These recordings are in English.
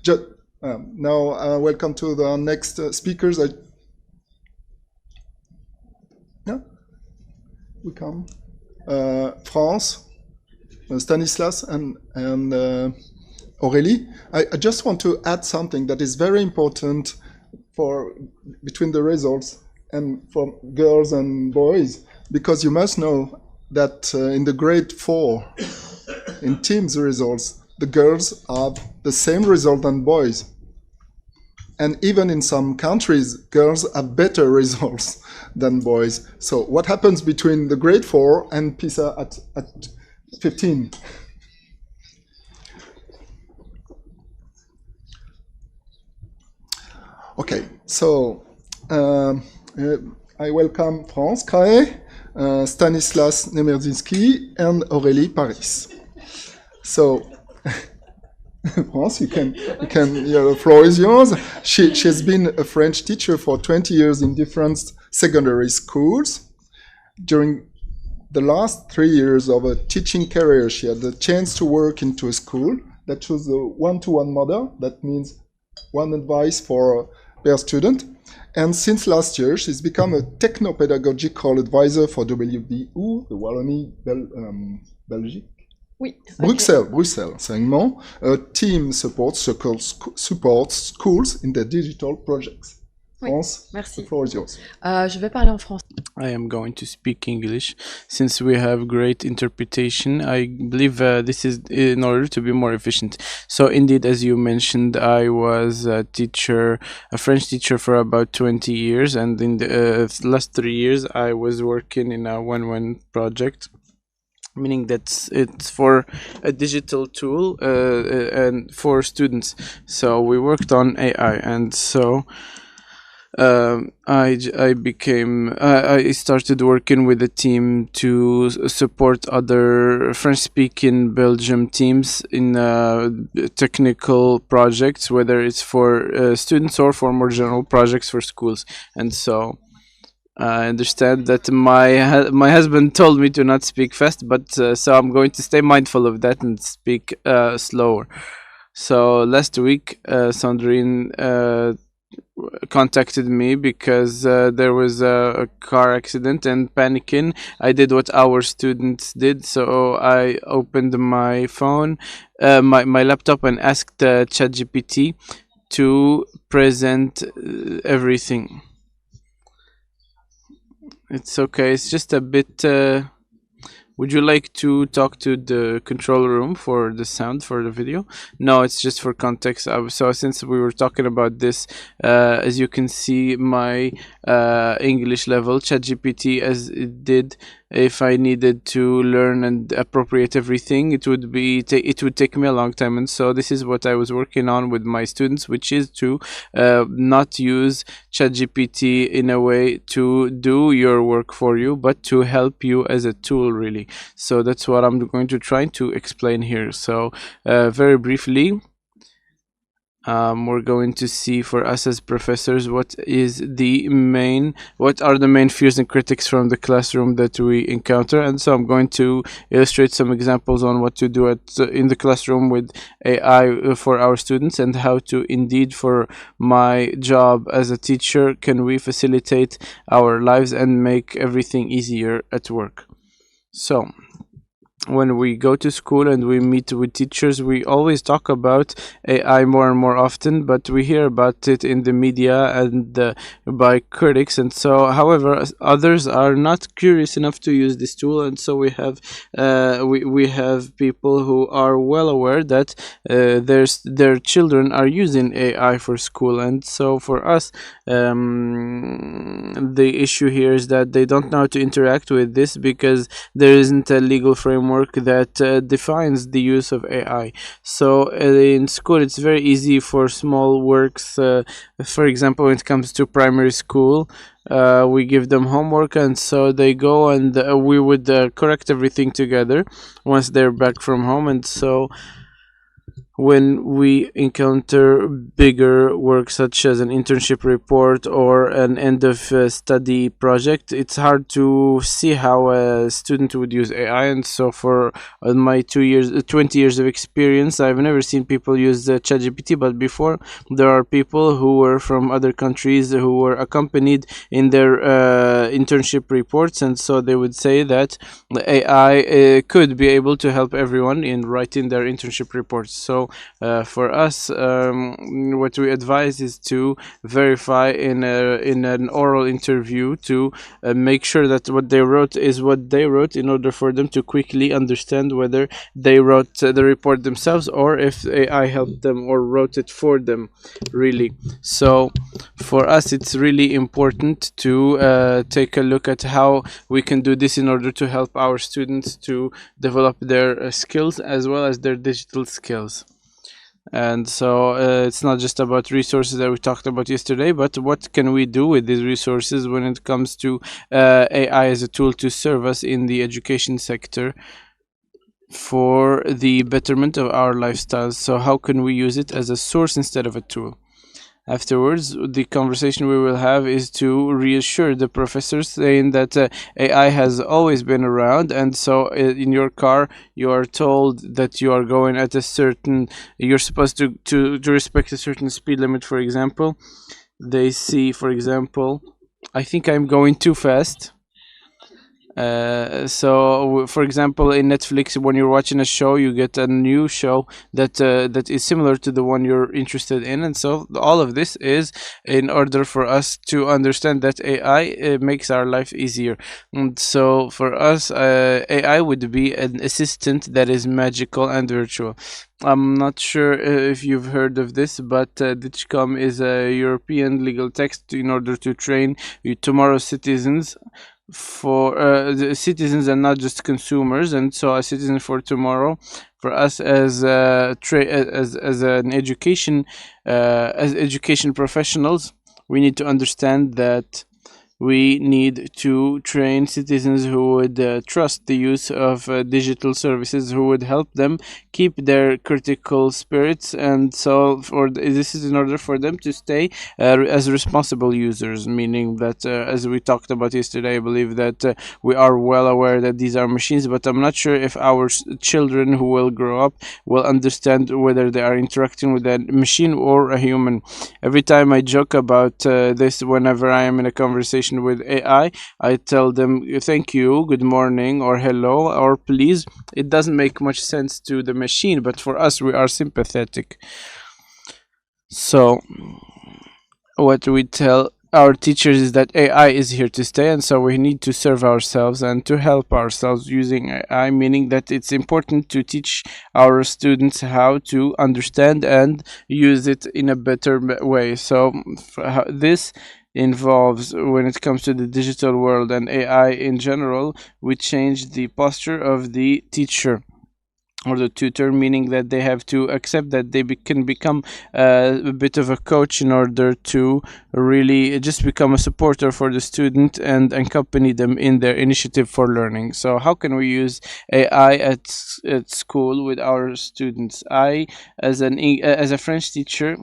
Now, welcome to the next speakers. Yeah, we come. France, Stanislav, and Aurélie. I just want to add something that is very important for between the results and for girls and boys, because you must know that in the grade 4, in teams results, the girls have the same result than boys. And even in some countries, girls have better results than boys. So what happens between the grade 4 and PISA at 15? Okay, so I welcome France, Crahay, Stanislav Nemerzitski, and Aurélie Paris. So, France, you can, the floor is yours. She has been a French teacher for 20 years in different secondary schools. During the last 3 years of her teaching career, she had the chance to work into a school that chose a one-to-one model. That means one advice per student. And since last year, she's become a Techno-Pedagogical advisor for WBU, the Wallonie-Belgique. Oui. Bruxelles, Enseignement, a team supports schools in their digital projects. Oui, France, merci. the floor is yours. Je vais parler en français. I am going to speak English since we have great interpretation. I believe this is in order to be more efficient. So indeed, as you mentioned, I was a teacher, a French teacher for about 20 years, and in the last 3 years I was working in a one-one project, meaning that it's for a digital tool and for students. So we worked on AI, and so I started working with a team to support other French-speaking Belgium teams in technical projects, whether it's for students or for more general projects for schools. And so I understand that my husband told me to not speak fast, but so I'm going to stay mindful of that and speak slower. So last week, Sandrine contacted me because there was a car accident, and panicking, I did what our students did. So I opened my phone, my laptop, and asked ChatGPT to present everything. It's okay. It's just a bit. Would you like to talk to the control room for the sound for the video? No, it's just for context. So since we were talking about this, as you can see, my English level, ChatGPT, as it did, if I needed to learn and appropriate everything, it would take me a long time. And so this is what I was working on with my students, which is to not use ChatGPT in a way to do your work for you, but to help you as a tool, really. So that's what I'm going to try to explain here. So very briefly, we're going to see for us as professors what are the main fears and critics from the classroom that we encounter. And so I'm going to illustrate some examples on what to do in the classroom with AI for our students, and how to indeed, for my job as a teacher, can we facilitate our lives and make everything easier at work. So when we go to school and we meet with teachers, we always talk about AI more and more often, but we hear about it in the media and by critics. And so, however, others are not curious enough to use this tool, and so we have people who are well aware that their children are using AI for school. And so for us, the issue here is that they don't know how to interact with this, because there isn't a legal framework that defines the use of AI. So in school, it's very easy for small works. For example, when it comes to primary school, we give them homework, and so they go, and we would correct everything together once they're back from home. And so when we encounter bigger work such as an internship report or an end of study project, it's hard to see how a student would use AI. And so for my 20 years of experience, I've never seen people use ChatGPT, but before there are people who were from other countries who were accompanied in their internship reports, and so they would say that the AI could be able to help everyone in writing their internship reports. So for us, what we advise is to verify in an oral interview to make sure that what they wrote is what they wrote, in order for them to quickly understand whether they wrote the report themselves or if AI helped them or wrote it for them, really. So for us, it's really important to take a look at how we can do this in order to help our students to develop their skills as well as their digital skills. And so it's not just about resources that we talked about yesterday, but what can we do with these resources when it comes to AI as a tool to serve us in the education sector for the betterment of our lifestyles. So how can we use it as a source instead of a tool? Afterwards, the conversation we will have is to reassure the professors, saying that AI has always been around, and so in your car you are told that you are going at a certain, you're supposed to respect a certain speed limit, for example. They see, for example, I think I'm going too fast. So for example, in Netflix, when you're watching a show, you get a new show that is similar to the one you're interested in, and so all of this is in order for us to understand that AI makes our life easier. And so for us, AI would be an assistant that is magical and virtual. I'm not sure if you've heard of this, but Ditchcom is a European legal text in order to train tomorrow's citizens, for the citizens and not just consumers. And so a citizen for tomorrow, for us as as an education as education professionals, we need to understand that we need to train citizens who would trust the use of digital services, who would help them keep their critical spirits, and so this is in order for them to stay as responsible users, meaning that as we talked about yesterday, I believe that we are well aware that these are machines, but I'm not sure if our children who will grow up will understand whether they are interacting with a machine or a human. Every time I joke about this, whenever I am in a conversation with AI, I tell them thank you, good morning, or hello, or please. It doesn't make much sense to the machine, but for us, we are sympathetic. So what we tell our teachers is that AI is here to stay, and so we need to serve ourselves and to help ourselves using AI, meaning that it's important to teach our students how to understand and use it in a better way. So this involves, when it comes to the digital world and AI in general, we change the posture of the teacher or the tutor, meaning that they have to accept that they can become a bit of a coach in order to really just become a supporter for the student and accompany them in their initiative for learning. So how can we use AI at school with our students? I, as a French teacher,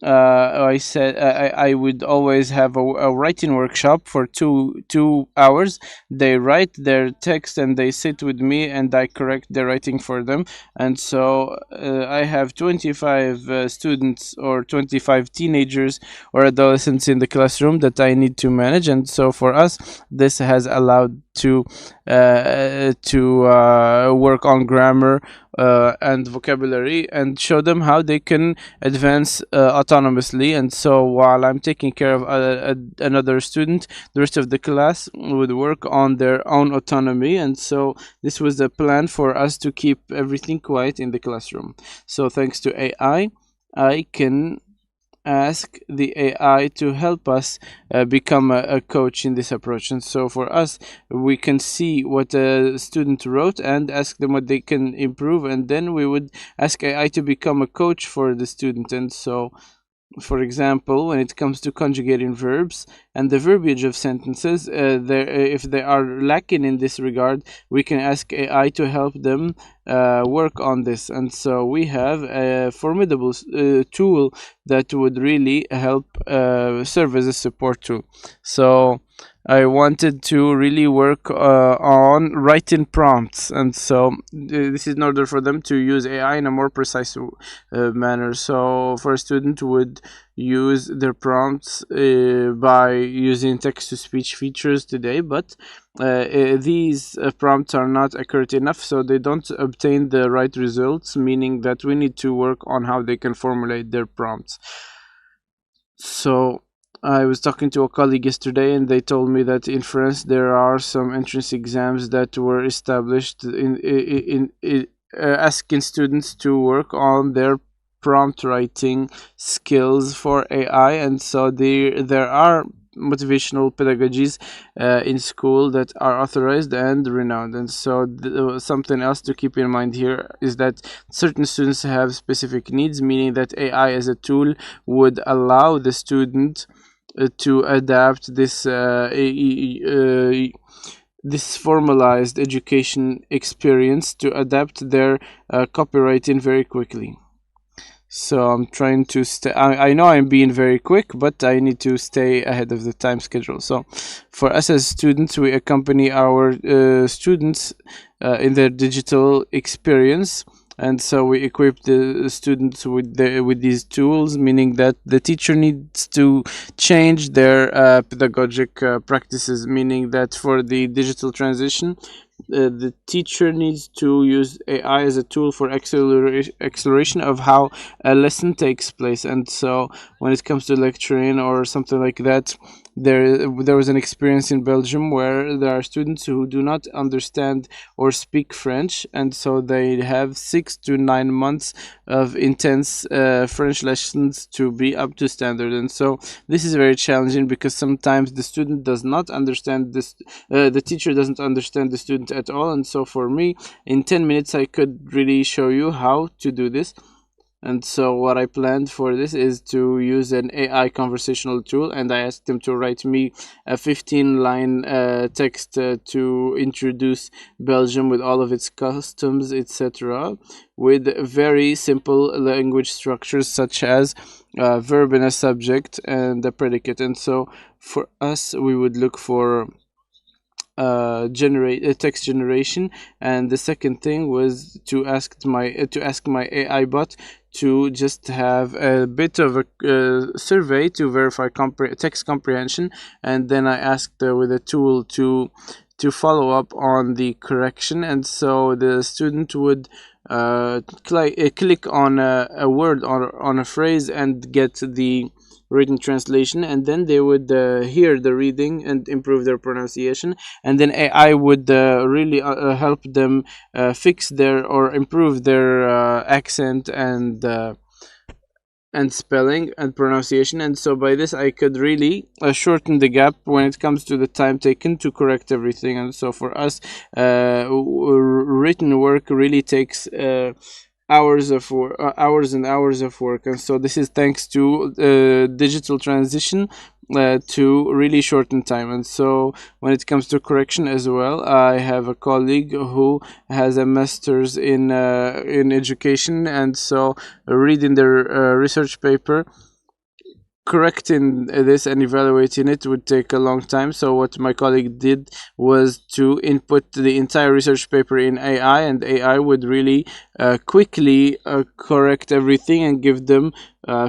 I said I would always have a writing workshop for two hours. They write their text and they sit with me and I correct their writing for them. And so I have 25 students or 25 teenagers or adolescents in the classroom that I need to manage. And so for us, this has allowed to work on grammar and vocabulary and show them how they can advance autonomously. And so while I'm taking care of another student, the rest of the class would work on their own autonomy. And so this was the plan for us to keep everything quiet in the classroom. So thanks to AI, I can ask the AI to help us become a coach in this approach. And so for us, we can see what a student wrote and ask them what they can improve, and then we would ask AI to become a coach for the student. And so For example, when it comes to conjugating verbs and the verbiage of sentences, if they are lacking in this regard, we can ask AI to help them work on this. And so we have a formidable tool that would really help serve as a support tool. So I wanted to really work on writing prompts, and so this is in order for them to use AI in a more precise manner. So for a student would use their prompts by using text-to-speech features today, but these prompts are not accurate enough, so they don't obtain the right results, meaning that we need to work on how they can formulate their prompts. So I was talking to a colleague yesterday, and they told me that in France there are some entrance exams that were established in asking students to work on their prompt writing skills for AI, and so there are motivational pedagogies in school that are authorized and renowned. And so something else to keep in mind here is that certain students have specific needs, meaning that AI as a tool would allow the student to adapt this this formalized education experience to adapt their copywriting very quickly. So I'm trying to stay. I know I'm being very quick, but I need to stay ahead of the time schedule. So for us as students, we accompany our students in their digital experience, and so we equip the students with these tools, meaning that the teacher needs to change their pedagogic practices, meaning that for the digital transition, the teacher needs to use AI as a tool for acceleration of how a lesson takes place. And so when it comes to lecturing or something like that, there was an experience in Belgium where there are students who do not understand or speak French, and so they have 6 to 9 months of intense French lessons to be up to standard. And so this is very challenging because sometimes the student does not understand this, the teacher doesn't understand the student at all. And so for me, in 10 minutes I could really show you how to do this. And so what I planned for this is to use an AI conversational tool, and I asked them to write me a 15-line text to introduce Belgium with all of its customs, etc., with very simple language structures such as verb and a subject and a predicate. And so for us, we would look for generate text generation, and the second thing was to ask my AI bot to just have a bit of a survey to verify text comprehension, and then I asked with a tool to follow up on the correction. And so the student would click on a word or on a phrase and get the written translation, and then they would hear the reading and improve their pronunciation, and then AI would really help them fix their or improve their accent and spelling and pronunciation. And so by this I could really shorten the gap when it comes to the time taken to correct everything. And so for us, written work really takes hours and hours of work. And so this is thanks to digital transition to really shorten time. And so when it comes to correction as well, I have a colleague who has a master's in education, and so reading their research paper, correcting this and evaluating it would take a long time. So what my colleague did was to input the entire research paper in AI, and AI would really quickly correct everything and give them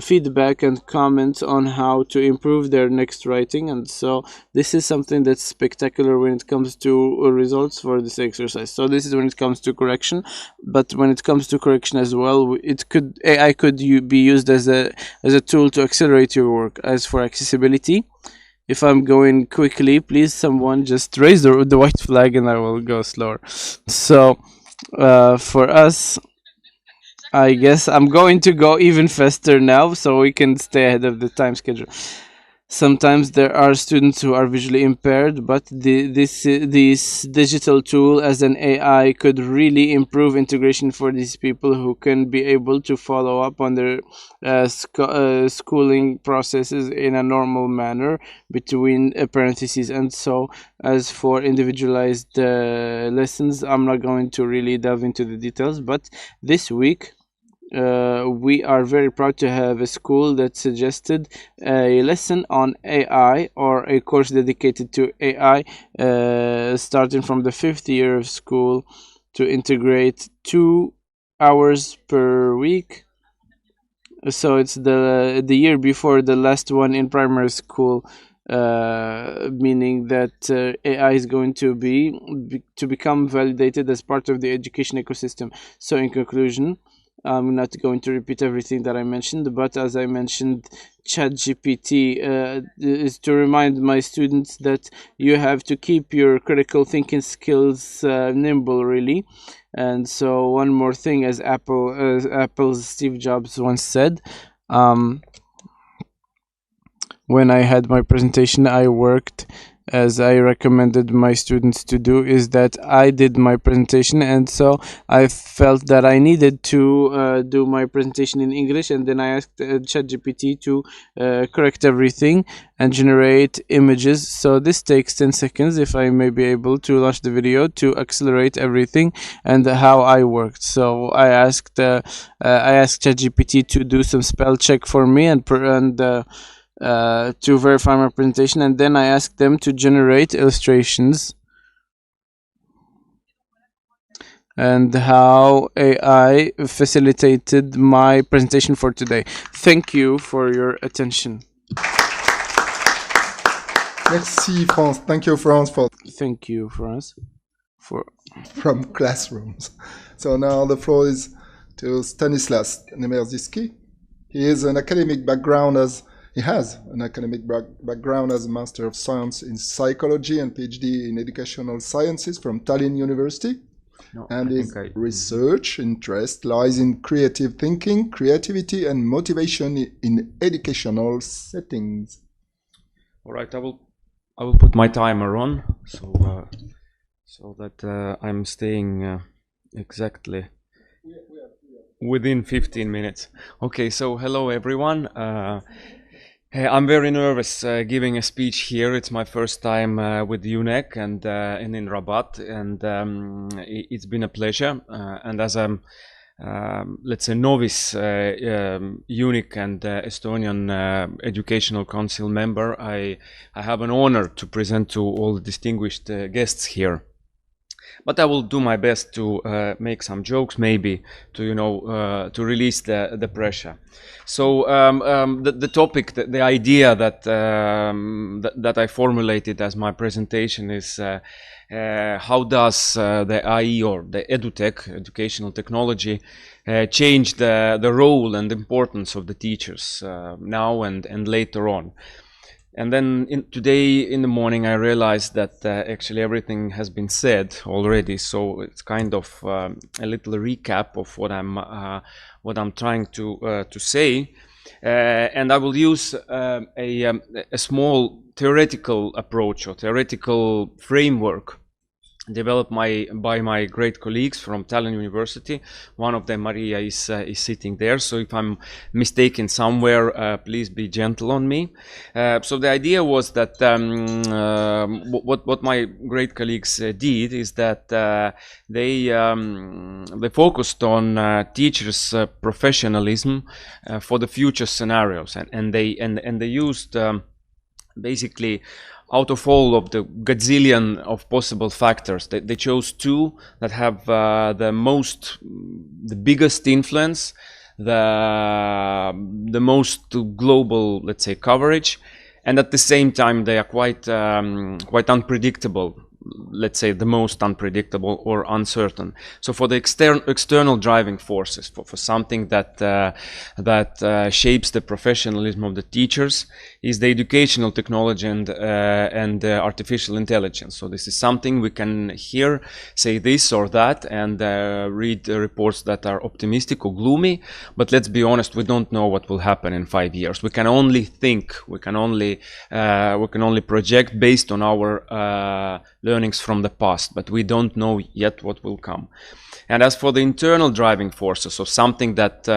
feedback and comments on how to improve their next writing. And so this is something that's spectacular when it comes to results for this exercise. So this is when it comes to correction, but when it comes to correction as well, AI could be used as a tool to accelerate your work. As for accessibility, if I'm going quickly, please someone just raise the white flag and I will go slower. So for us, I guess I'm going to go even faster now so we can stay ahead of the time schedule. sometimes there are students who are visually impaired, but this digital tool as an AI could really improve integration for these people who can be able to follow up on their schooling processes in a normal manner between parentheses. And so as for individualized lessons, I'm not going to really delve into the details, but this week we are very proud to have a school that suggested a lesson on AI, or a course dedicated to AI, starting from the 5th year of school, to integrate 2 hours per week. So it's the year before the last one in primary school, meaning that AI is going to become validated as part of the education ecosystem. So in conclusion, I'm not going to repeat everything that I mentioned, but as I mentioned, ChatGPT is to remind my students that you have to keep your critical thinking skills nimble, really. And so one more thing, as Apple's Steve Jobs once said, when I had my presentation, I worked as I recommended my students to do, is that I did my presentation, and so I felt that I needed to do my presentation in English, and then I asked ChatGPT to correct everything and generate images. So this takes 10 seconds, if I may be able to launch the video to accelerate everything and how I worked. So I asked ChatGPT to do some spell check for me and to verify my presentation, and then I asked them to generate illustrations and how AI facilitated my presentation for today. Thank you for your attention. Merci, France. Thank you, France, Thank you, France, from classrooms. So now the floor is to Stanislav Nemerzitski. He has an academic background as a Master of Science in Psychology and PhD in Educational Sciences from Tallinn University. And his research interest lies in creative thinking, creativity, and motivation in educational settings. All right, I will put my timer on so that I'm staying exactly within 15 minutes. Okay, so hello everyone. I'm very nervous giving a speech here. It's my first time with UNEC and in Rabat, and it's been a pleasure. And as I'm, let's say, novice UNIC and Estonian Educational Council member, I have an honor to present to all the distinguished guests here. But I will do my best to make some jokes, maybe to to release the pressure. So the topic, the idea that that I formulated as my presentation is how does the IE, or the edutech, educational technology, change the role and importance of the teachers now and later on. And then today in the morning I realized that actually everything has been said already, so it's kind of a little recap of what I'm trying to say, and I will use a small theoretical approach or theoretical framework developed by my great colleagues from Tallinn University. One of them, Maria, is sitting there, so if I'm mistaken somewhere, please be gentle on me. So the idea was that what my great colleagues did is that they focused on teachers' professionalism for the future scenarios, and they used basically, out of all of the gazillion of possible factors, they chose two that have the biggest influence, the most global, let's say, coverage, and at the same time they are quite unpredictable let's say, the most unpredictable or uncertain. So for the external driving forces, for something that shapes the professionalism of the teachers, is the educational technology and artificial intelligence. So this is something we can hear say this or that and read reports that are optimistic or gloomy, but let's be honest, we don't know what will happen in 5 years. We can only think, we can only project based on our learnings from the past, but we don't know yet what will come. And as for the internal driving forces, so something that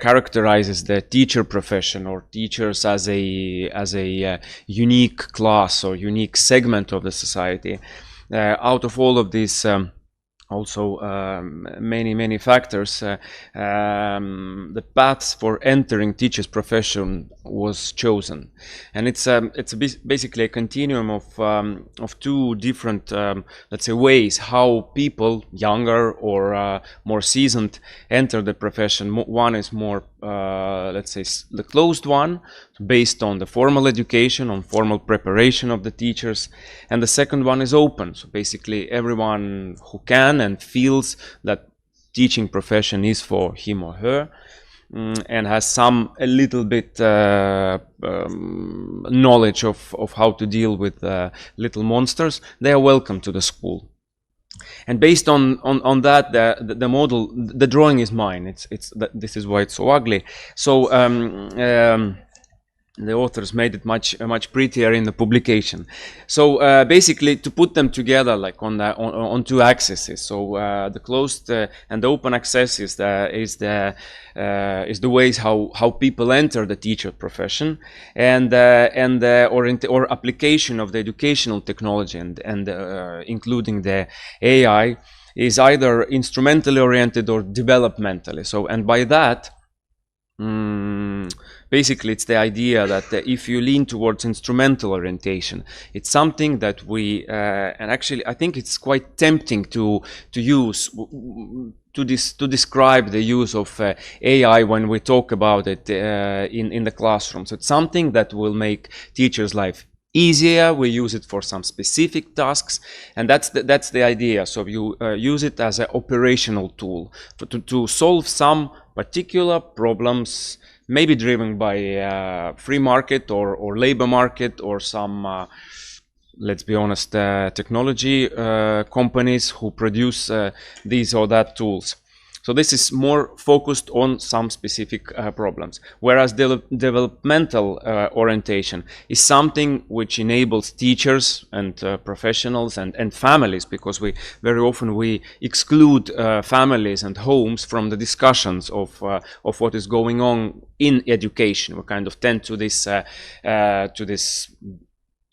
characterizes the teacher profession or teachers as a unique class or unique segment of the society, out of all of these also many factors, the paths for entering teacher's profession was chosen, and it's basically a continuum of two different let's say ways how people, younger or more seasoned, enter the profession. One is more let's say the closed one, based on the formal education, on formal preparation of the teachers, and the second one is open, so basically everyone who can and feels that teaching profession is for him or her, and has a little bit knowledge of how to deal with little monsters, they are welcome to the school. And based on that, the model, the drawing is mine. This is why it's so ugly. So the authors made it much prettier in the publication. So basically, to put them together like on two axes. So the closed and the open access is the ways how people enter the teacher profession, and the application of the educational technology and including the AI is either instrumentally oriented or developmentally. So, and by that, basically it's the idea that if you lean towards instrumental orientation, it's something that we and actually I think it's quite tempting to use to describe the use of AI when we talk about it in the classroom. So it's something that will make teachers' life easier. We use it for some specific tasks, and that's the idea. So you use it as an operational tool to solve some particular problems, maybe driven by free market or labor market or some let's be honest, technology companies who produce these or that tools. So this is more focused on some specific problems, whereas developmental orientation is something which enables teachers and professionals and families, because very often we exclude families and homes from the discussions of what is going on in education. We kind of tend to this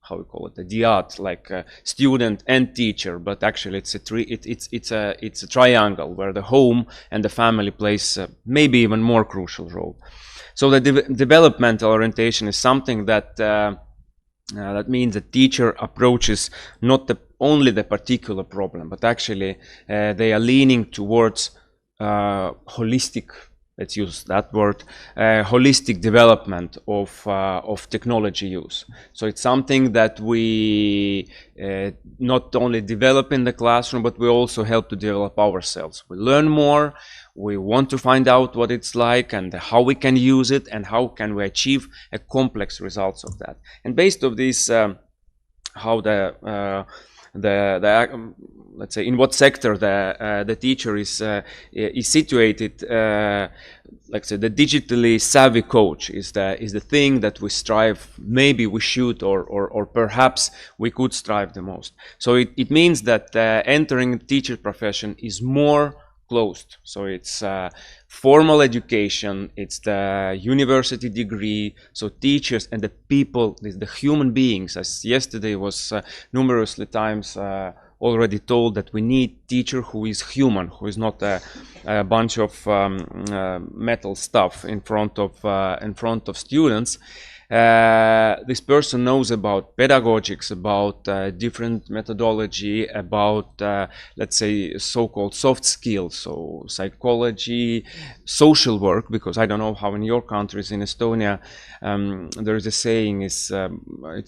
how we call it, the dyad, like student and teacher, but actually it's a triangle where the home and the family plays maybe even more crucial role. So the developmental orientation is something that that means the teacher approaches not only the particular problem, but actually they are leaning towards holistic, let's use that word, holistic development of technology use. So it's something that we not only develop in the classroom, but we also help to develop ourselves. We learn more, we want to find out what it's like and how we can use it and how can we achieve a complex results of that. And based on this, how let's say in what sector the teacher is situated, like say the digitally savvy coach is the thing that we strive, maybe we should or perhaps we could strive the most. So it means that entering teacher profession is more closed. So it's formal education, it's the university degree, so teachers and the people, the human beings, as yesterday was numerously times already told, that we need teacher who is human, who is not a bunch of metal stuff in front of students. this person knows about pedagogics, about different methodology, about let's say so-called soft skills, so psychology, social work, because I don't know how in your countries. In Estonia there is a saying, it's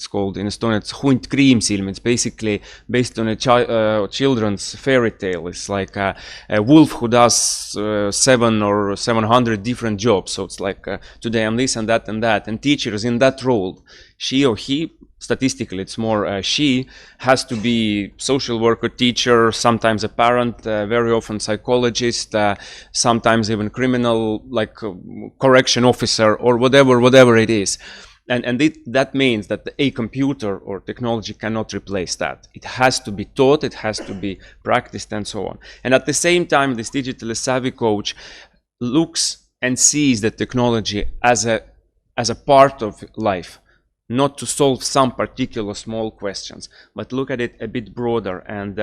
called in Estonia, it's hunt kriimsilm. It's basically based on a children's fairy tale. It's like a wolf who does 700 or 700 different jobs. So it's like today I'm this and that and that, and teachers in that role, she or he, statistically it's more she, has to be social worker, teacher, sometimes a parent, very often psychologist, sometimes even criminal, like correction officer, or whatever it is. And that means that a computer or technology cannot replace that. It has to be taught, it has to be practiced, and so on. And at the same time, this digitally savvy coach looks and sees the technology as a part of life, not to solve some particular small questions, but look at it a bit broader, and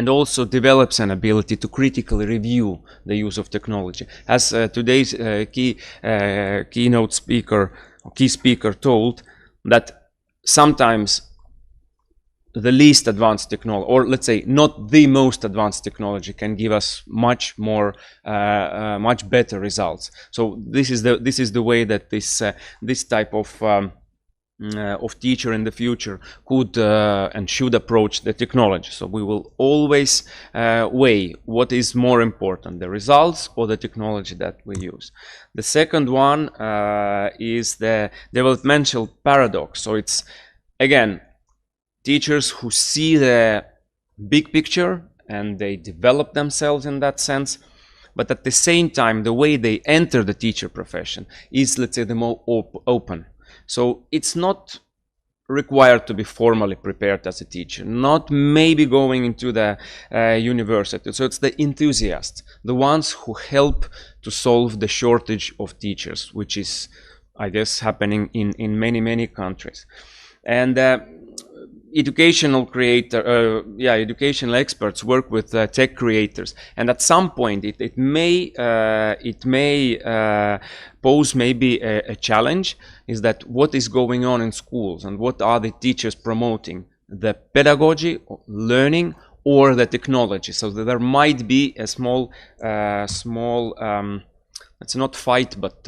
also develops an ability to critically review the use of technology. As today's keynote speaker, key speaker told, that sometimes the least advanced technology, or let's say not the most advanced technology, can give us much more, much better results. So this is the way that this type of teacher in the future could and should approach the technology. So we will always weigh what is more important, the results or the technology that we use. The second one is the developmental paradox. So it's, again, teachers who see the big picture and they develop themselves in that sense, but at the same time the way they enter the teacher profession is, let's say, the more open. So it's not required to be formally prepared as a teacher, not maybe going into the university. So it's the enthusiasts, the ones who help to solve the shortage of teachers, which is, I guess, happening in many countries. And educational experts work with tech creators, and at some point it may pose maybe a challenge, is that what is going on in schools and what are the teachers promoting, the pedagogy, learning, or the technology. So that there might be a small it's not fight, but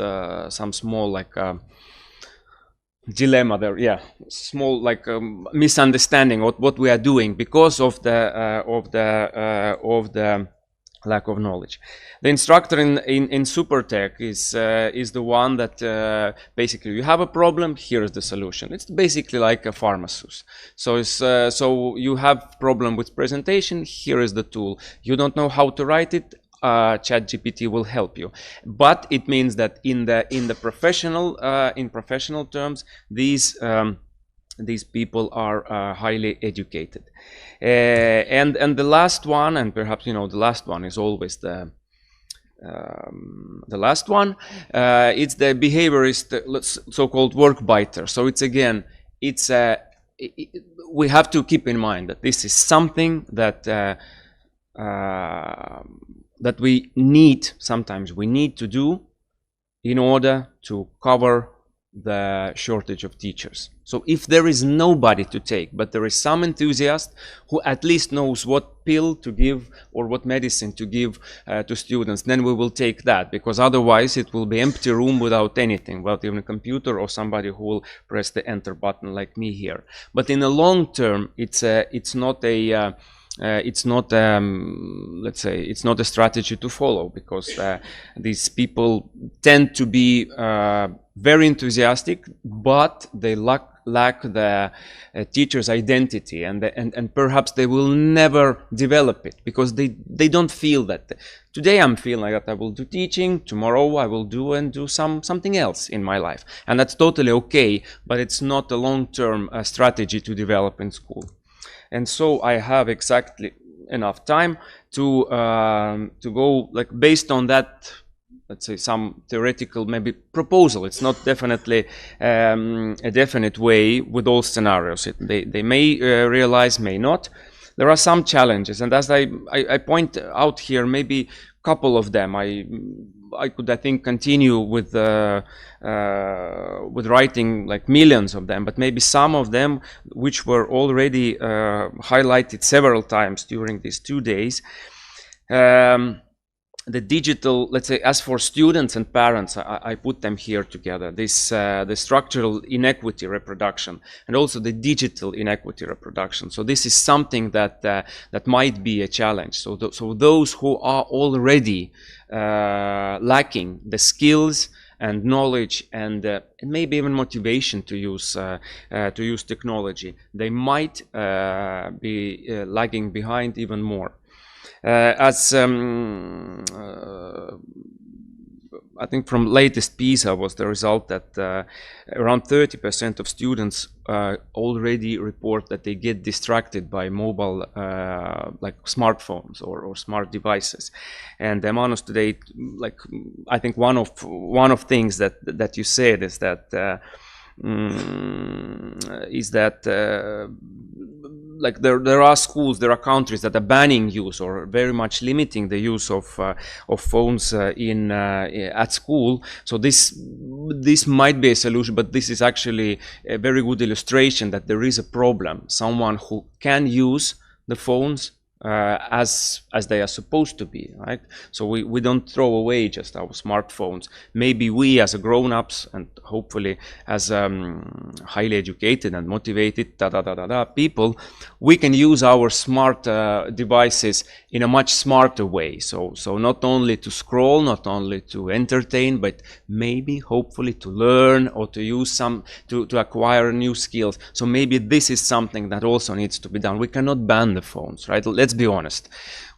some small, like dilemma there, yeah, small, like misunderstanding of what we are doing because of the lack of knowledge. The instructor in super tech is the one that basically, you have a problem, here is the solution. It's basically like a pharmacist. So it's so you have problem with presentation, here is the tool. You don't know how to write it, ChatGPT will help you. But it means that in professional terms, these people are highly educated. And the last one, and perhaps the last one is always the last one. It's the behaviorist, so-called work biter. So it's, again, we have to keep in mind that this is something that that we need, sometimes we need to do in order to cover the shortage of teachers. So if there is nobody to take, but there is some enthusiast who at least knows what pill to give or what medicine to give to students, then we will take that, because otherwise it will be empty room without anything, without even a computer or somebody who will press the enter button like me here. But in the long term, it's not a let's say, it's not a strategy to follow, because these people tend to be very enthusiastic, but they lack the teacher's identity, and perhaps they will never develop it, because they don't feel that. Today I'm feeling that I will do teaching, tomorrow I will do something else in my life, and that's totally okay, but it's not a long-term strategy to develop in school. And so I have exactly enough time to go, like, based on that, let's say, some theoretical maybe proposal. It's not definitely a definite way with all scenarios. They may realize, may not. There are some challenges, and as I point out here, maybe a couple of them. I think continue with writing like millions of them, but maybe some of them which were already highlighted several times during these 2 days. The digital, let's say, as for students and parents, I put them here together. This the structural inequity reproduction and also the digital inequity reproduction. So this is something that that might be a challenge. So those who are already lacking the skills and knowledge and maybe even motivation to use technology, they might be lagging behind even more. I think from latest PISA was the result that around 30% of students already report that they get distracted by mobile like smartphones or smart devices. And Manos today, like I think one of things that you said is that like there are schools, there are countries that are banning use or very much limiting the use of phones at school. So this might be a solution, but this is actually a very good illustration that there is a problem. Someone who can use the phones as they are supposed to be, right? So we don't throw away just our smartphones. Maybe we as grown-ups and hopefully as highly educated and motivated people, we can use our smart devices in a much smarter way. So not only to scroll, not only to entertain, but maybe hopefully to learn or to use to acquire new skills. So maybe this is something that also needs to be done. We cannot ban the phones, right? Let's be honest.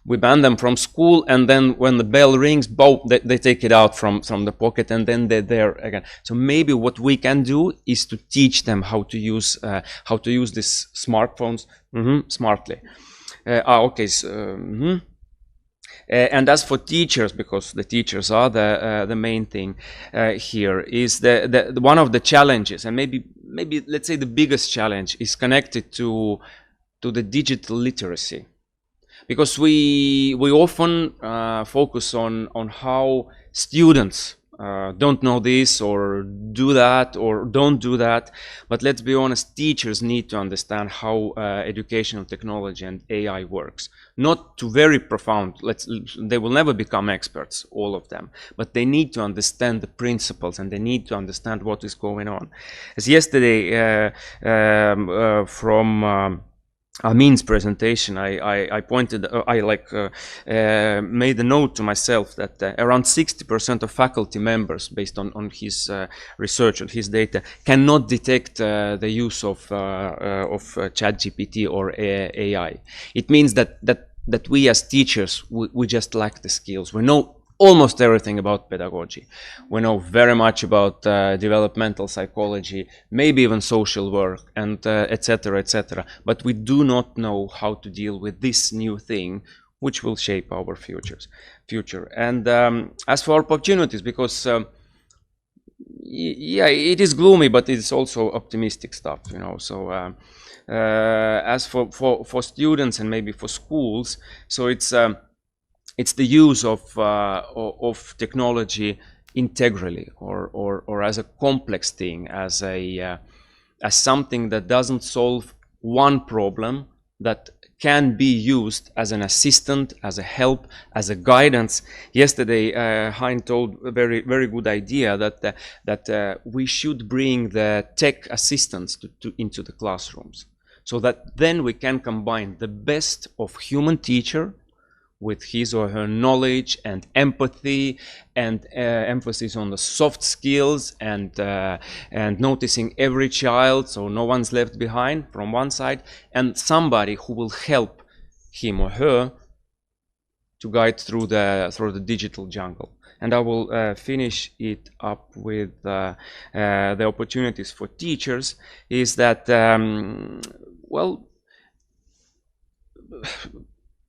We ban them from school, and then when the bell rings, boom, they take it out from the pocket, and then they're there again. So maybe what we can do is to teach them how to use these smartphones smartly. Okay. And as for teachers, because the teachers are the main thing here, is the one of the challenges, and maybe let's say the biggest challenge is connected to the digital literacy. Because we often focus on how students don't know this or do that or don't do that, but let's be honest, teachers need to understand how educational technology and AI works. Not to very profound, they will never become experts, all of them, but they need to understand the principles and they need to understand what is going on. As yesterday from Amin's presentation, I made a note to myself that around 60% of faculty members, based on his research and his data, cannot detect the use of ChatGPT or AI. It means that we as teachers, we just lack the skills. We know almost everything about pedagogy. We know very much about developmental psychology, maybe even social work, and etc., etc. But we do not know how to deal with this new thing, which will shape our future. And as for opportunities, because yeah, it is gloomy, but it's also optimistic stuff, you know. So as for students and maybe for schools, so it's the use of technology integrally or as a complex thing, as something that doesn't solve one problem, that can be used as an assistant, as a help, as a guidance. Yesterday, Hein told a very good idea that we should bring the tech assistants into the classrooms, so that then we can combine the best of human teacher with his or her knowledge and empathy and emphasis on the soft skills and noticing every child, so no one's left behind from one side, and somebody who will help him or her to guide through the digital jungle. And I will finish it up with the opportunities for teachers. Is that well,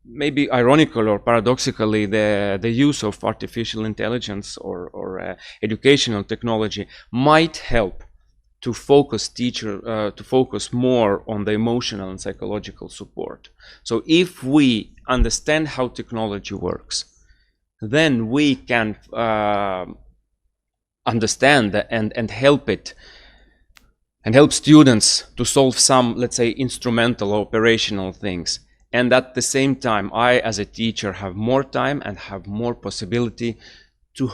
maybe ironically or paradoxically, the use of artificial intelligence or educational technology might help to focus to focus more on the emotional and psychological support. So if we understand how technology works, then we can understand and help it, and help students to solve some, let's say, instrumental operational things. And at the same time, I as a teacher have more time and have more possibility to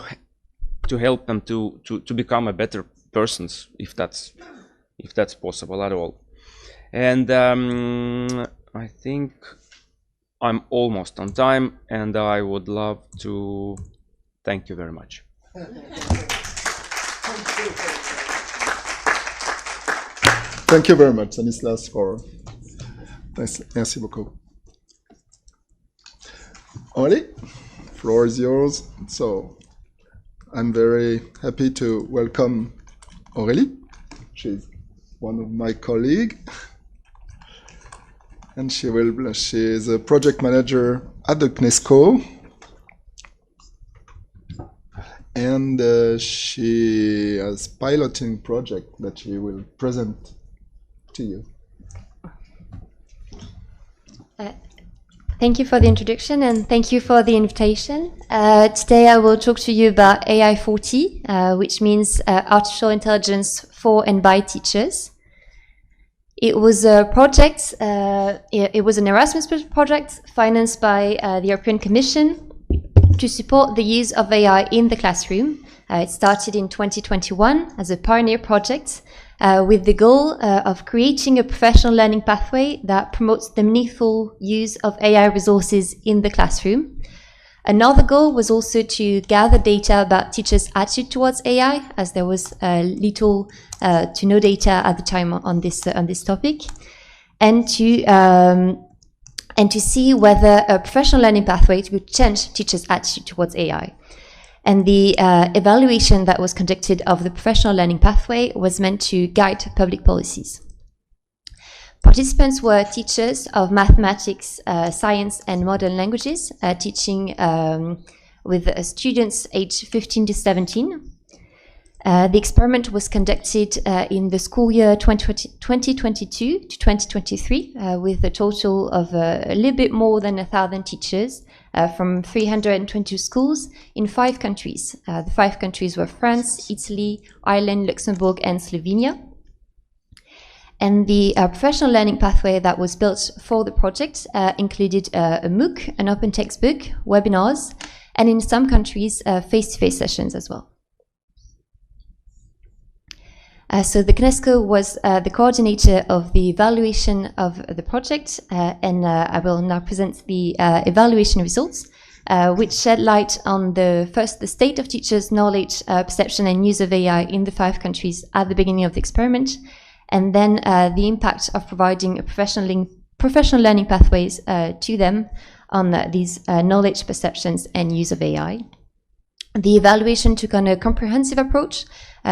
help them to become a better persons, if that's possible at all. And I think I'm almost on time, and I would love to thank you very much. Thank you very much, Stanislav, for merci beaucoup. Aurélie, floor is yours. So I'm very happy to welcome Aurélie. She's one of my colleagues, and she is a project manager at the Cnesco, and she has piloting project that she will present to you. Thank you for the introduction and thank you for the invitation. Today I will talk to you about AI40, which means artificial intelligence for and by teachers. It was a project, it was an Erasmus project financed by the European Commission to support the use of AI in the classroom. It started in 2021 as a pioneer project with the goal of creating a professional learning pathway that promotes the meaningful use of AI resources in the classroom. Another goal was also to gather data about teachers' attitude towards AI, as there was little to no data at the time on this topic, and to see whether a professional learning pathway would change teachers' attitude towards AI. And the evaluation that was conducted of the professional learning pathway was meant to guide public policies. Participants were teachers of mathematics, science and modern languages, teaching with students aged 15 to 17. The experiment was conducted in the school year 2022 to 2023 with a total of a little bit more than 1,000 teachers from 322 schools in 5 countries. The 5 countries were France, Italy, Ireland, Luxembourg and Slovenia. And the professional learning pathway that was built for the project included a MOOC, an open textbook, webinars, and in some countries face-to-face sessions as well. So the Cnesco was the coordinator of the evaluation of the project, and I will now present the evaluation results, which shed light on the state of teachers' knowledge, perception and use of AI in the 5 countries at the beginning of the experiment, and then the impact of providing a professional learning pathways to them on these knowledge, perceptions and use of AI. The evaluation took on a comprehensive approach,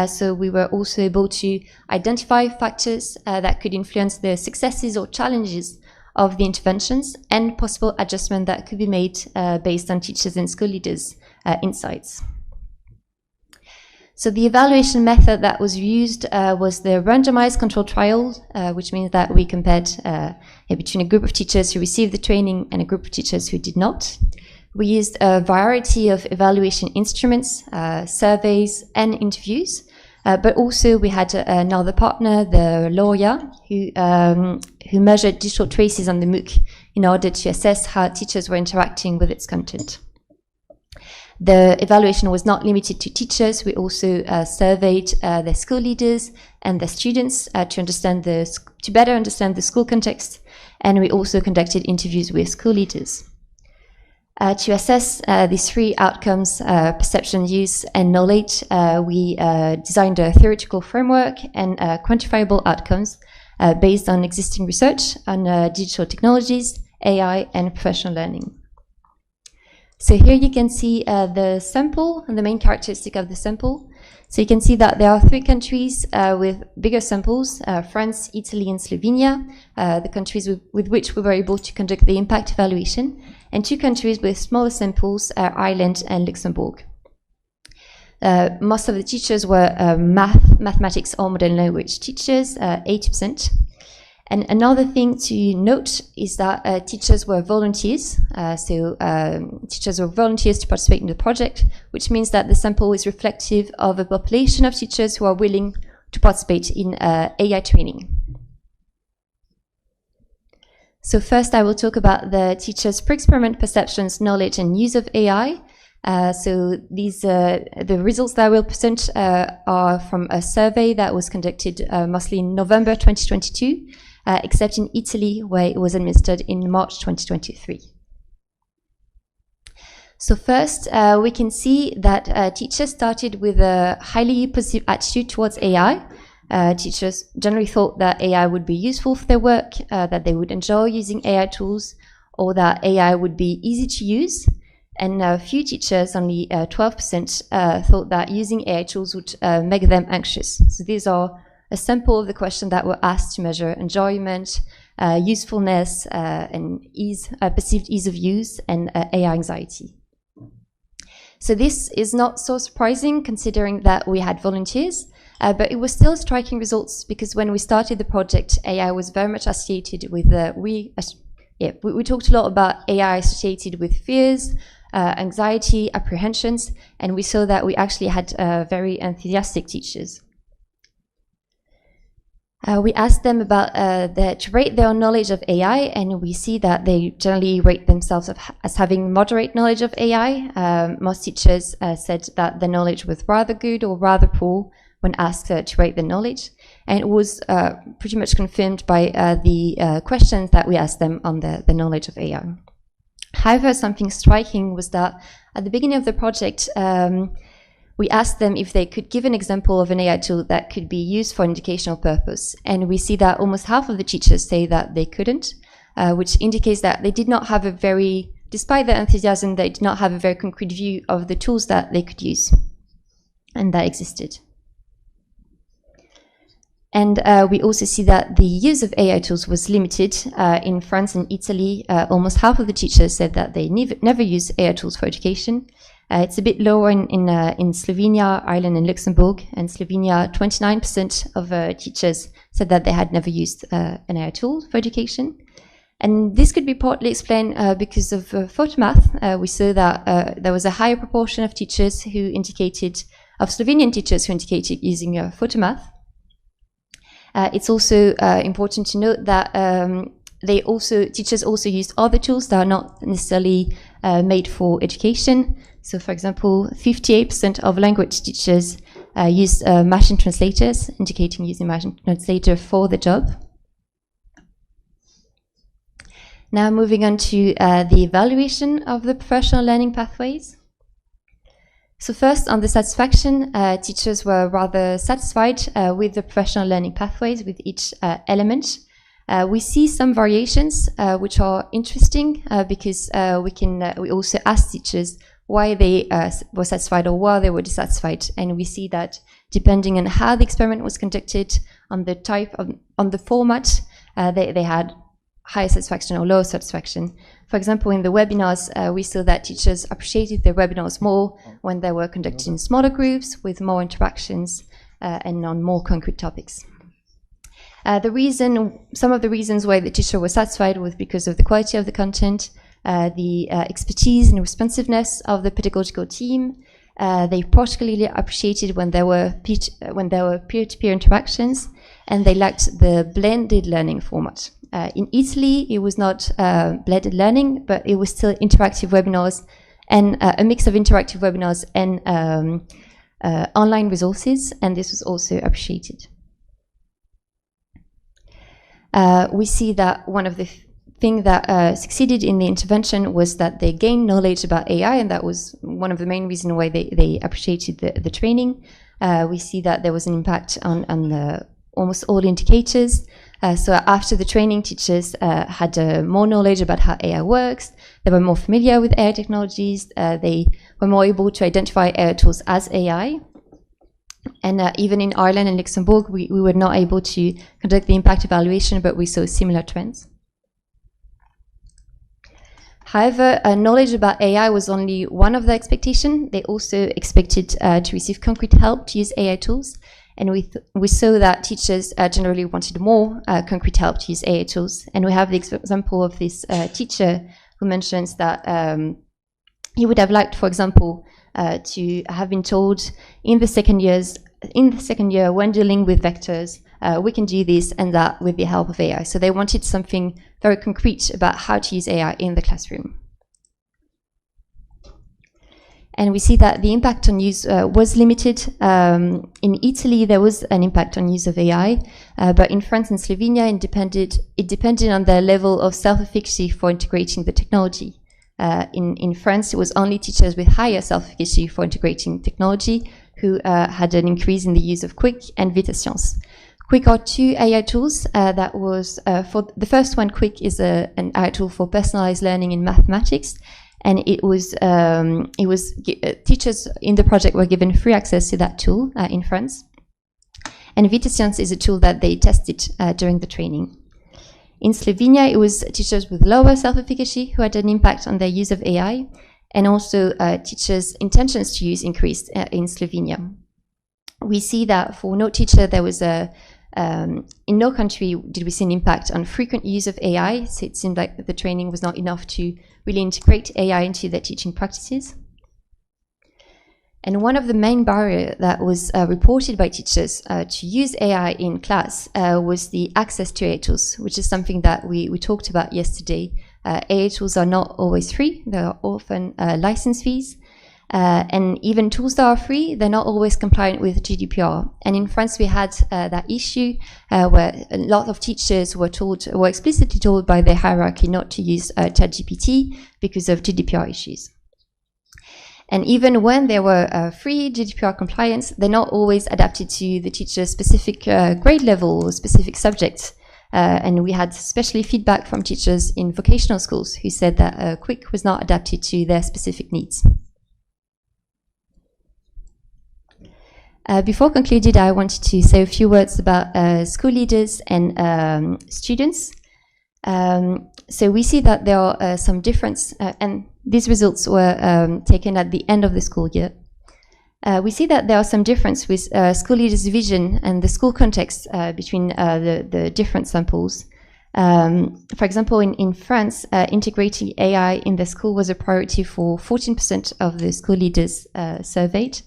so we were also able to identify factors that could influence the successes or challenges of the interventions and possible adjustment that could be made based on teachers and school leaders' insights. So the evaluation method that was used was the randomized controlled trial, which means that we compared between a group of teachers who received the training and a group of teachers who did not. We used a variety of evaluation instruments, surveys and interviews, but also we had another partner, the lawyer, who measured digital traces on the MOOC in order to assess how teachers were interacting with its content. The evaluation was not limited to teachers. We also surveyed the school leaders and the students to better understand the school context, and we also conducted interviews with school leaders. To assess these 3 outcomes, perception, use and knowledge, we designed a theoretical framework and quantifiable outcomes based on existing research on digital technologies, AI and professional learning. So here you can see the sample and the main characteristic of the sample. So you can see that there are 3 countries with bigger samples, France, Italy and Slovenia, the countries with which we were able to conduct the impact evaluation, and 2 countries with smaller samples, Ireland and Luxembourg. Most of the teachers were mathematics or modern language teachers, 80%. And another thing to note is that teachers were volunteers. Teachers were volunteers to participate in the project, which means that the sample is reflective of a population of teachers who are willing to participate in AI training. So first I will talk about the teachers' pre-experiment perceptions, knowledge and use of AI. The results that I will present are from a survey that was conducted mostly in November 2022, except in Italy, where it was administered in March 2023. So first, we can see that teachers started with a highly positive attitude towards AI. Teachers generally thought that AI would be useful for their work, that they would enjoy using AI tools, or that AI would be easy to use. And a few teachers, only 12%, thought that using AI tools would make them anxious. So these are a sample of the questions that were asked to measure enjoyment, usefulness, and perceived ease of use, and AI anxiety. So this is not so surprising considering that we had volunteers, but it was still striking results because when we started the project, AI was very much associated with, we talked a lot about AI associated with fears, anxiety, apprehensions, and we saw that we actually had very enthusiastic teachers. We asked them about to rate their knowledge of AI, and we see that they generally rate themselves as having moderate knowledge of AI. Most teachers said that their knowledge was rather good or rather poor when asked to rate their knowledge, and it was pretty much confirmed by the questions that we asked them on the knowledge of AI. However, something striking was that at the beginning of the project, we asked them if they could give an example of an AI tool that could be used for an educational purpose. And we see that almost half of the teachers say that they couldn't, which indicates that they did not have a very, despite their enthusiasm, they did not have a very concrete view of the tools that they could use and that existed. And we also see that the use of AI tools was limited. In France and Italy, almost half of the teachers said that they never use AI tools for education. It's a bit lower in Slovenia, Ireland and Luxembourg. And Slovenia, 29% of teachers said that they had never used an AI tool for education. And this could be partly explained because of photomath. We saw that there was a higher proportion of teachers who indicated, of Slovenian teachers who indicated using photomath. It's also important to note that teachers also used other tools that are not necessarily made for education. So, for example, 58% of language teachers used machine translators, indicating using machine translator for the job. Now, moving on to the evaluation of the professional learning pathways. So first, on the satisfaction, teachers were rather satisfied with the professional learning pathways with each element. We see some variations which are interesting because we also asked teachers why they were satisfied or why they were dissatisfied, and we see that depending on how the experiment was conducted, on the type of, on the format, they had higher satisfaction or lower satisfaction. For example, in the webinars, we saw that teachers appreciated their webinars more when they were conducted in smaller groups with more interactions and on more concrete topics. Some of the reasons why the teacher was satisfied was because of the quality of the content, the expertise and responsiveness of the pedagogical team. They particularly appreciated when there were peer-to-peer interactions, and they liked the blended learning format. In Italy, it was not blended learning, but it was still interactive webinars and a mix of interactive webinars and online resources, and this was also appreciated. We see that one of the things that succeeded in the intervention was that they gained knowledge about AI, and that was one of the main reasons why they appreciated the training. We see that there was an impact on almost all indicators. So after the training, teachers had more knowledge about how AI works. They were more familiar with AI technologies. They were more able to identify AI tools as AI. And even in Ireland and Luxembourg, we were not able to conduct the impact evaluation, but we saw similar trends. However, knowledge about AI was only one of the expectations. They also expected to receive concrete help to use AI tools. And we saw that teachers generally wanted more concrete help to use AI tools. And we have the example of this teacher who mentions that he would have liked, for example, to have been told in the second year when dealing with vectors, we can do this and that with the help of AI. So they wanted something very concrete about how to use AI in the classroom. And we see that the impact on use was limited. In Italy, there was an impact on use of AI, but in France and Slovenia, it depended on their level of self-efficacy for integrating the technology. In France, it was only teachers with higher self-efficacy for integrating technology who had an increase in the use of Quick and VitaScience. Quick are two AI tools. That was for the first one. Quick is an AI tool for personalized learning in mathematics. And it was teachers in the project were given free access to that tool in France. And VitaScience is a tool that they tested during the training. In Slovenia, it was teachers with lower self-efficacy who had an impact on their use of AI, and also teachers' intentions to use increased in Slovenia. We see that for no teacher, there was in no country did we see an impact on frequent use of AI, so it seemed like the training was not enough to really integrate AI into their teaching practices. And one of the main barriers that was reported by teachers to use AI in class was the access to AI tools, which is something that we talked about yesterday. AI tools are not always free. There are often license fees. And even tools that are free, they're not always compliant with GDPR. And in France, we had that issue where a lot of teachers were explicitly told by their hierarchy not to use ChatGPT because of GDPR issues. And even when they were free GDPR compliance, they're not always adapted to the teacher's specific grade level or specific subjects. And we had especially feedback from teachers in vocational schools who said that Quick was not adapted to their specific needs. Before concluding, I wanted to say a few words about school leaders and students. So we see that there are some difference, and these results were taken at the end of the school year. We see that there are some difference with school leaders' vision and the school context between the different samples. For example, in France, integrating AI in the school was a priority for 14% of the school leaders surveyed.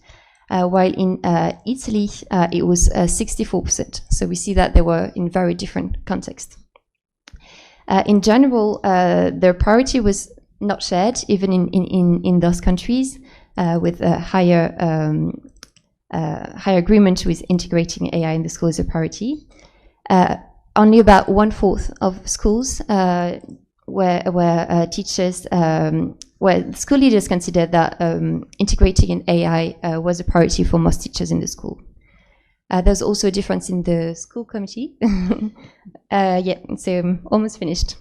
While in Italy, it was 64%. So we see that they were in very different contexts. In general, their priority was not shared, even in those countries, with a higher agreement with integrating AI in the school as a priority. Only about 1/4 of schools where teachers, where school leaders considered that integrating in AI was a priority for most teachers in the school. There's also a difference in the school committee. Yeah, so I'm almost finished.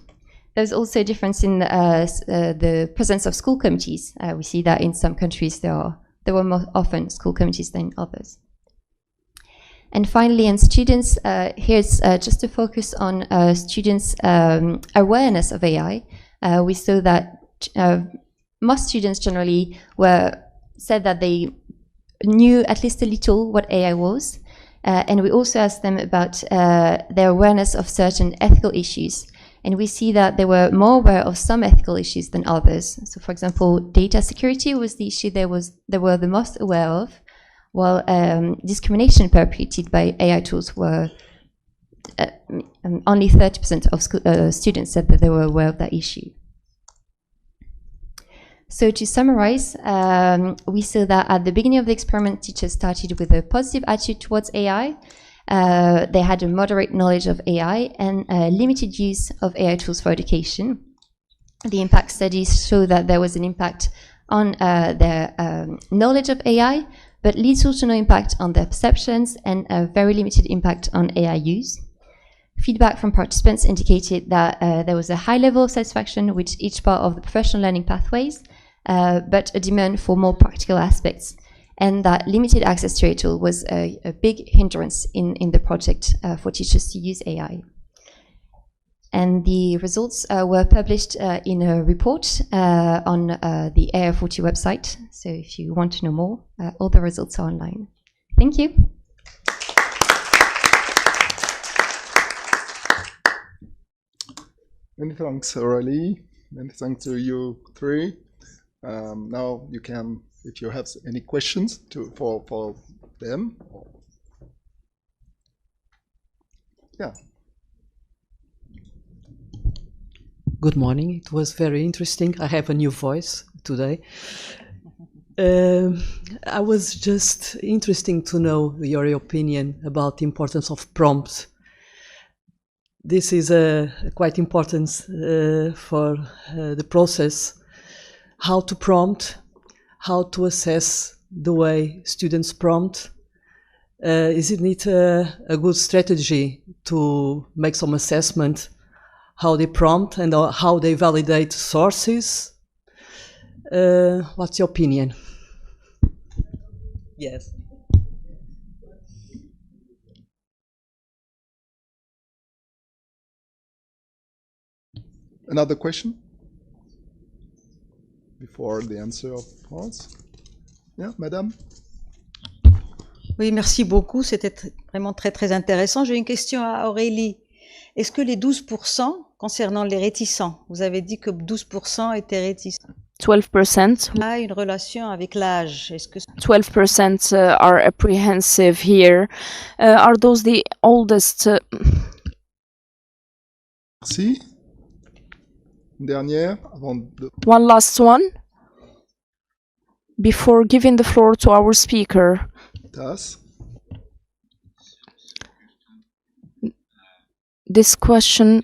There's also a difference in the presence of school committees. We see that in some countries there were more often school committees than others. And finally, on students, here's just to focus on students' awareness of AI. We saw that most students generally said that they knew at least a little what AI was. And we also asked them about their awareness of certain ethical issues. And we see that they were more aware of some ethical issues than others. So, for example, data security was the issue they were the most aware of, while discrimination perpetrated by AI tools were only 30% of students said that they were aware of that issue. So to summarize, we saw that at the beginning of the experiment, teachers started with a positive attitude towards AI. They had a moderate knowledge of AI and limited use of AI tools for education. The impact studies show that there was an impact on their knowledge of AI, but little to no impact on their perceptions and a very limited impact on AI use. Feedback from participants indicated that there was a high level of satisfaction with each part of the professional learning pathways, but a demand for more practical aspects, and that limited access to a tool was a big hindrance in the project for teachers to use AI. And the results were published in a report on the AI40 website. So if you want to know more, all the results are online. Thank you. Many thanks, Aurélie. Many thanks to you three. Now you can, if you have any questions for them. Yeah. Good morning. It was very interesting. I have a new voice today. I was just interesting to know your opinion about the importance of prompts. This is quite important for the process. How to prompt, how to assess the way students prompt. Isn't it a good strategy to make some assessment how they prompt and how they validate sources? What's your opinion? Yes. Another question? Before the answer of France? Yeah, madame? Oui, merci beaucoup. C'était vraiment très intéressant. J'ai une question à Aurélie. Est-ce que les 12% concernant les réticents, vous avez dit que 12% étaient réticents. 12% A une relation avec l'âge. Est-ce que 12% are apprehensive here. Are those the oldest? Merci. Une dernière avant de... One last one before giving the floor to our speaker. TAS. This question.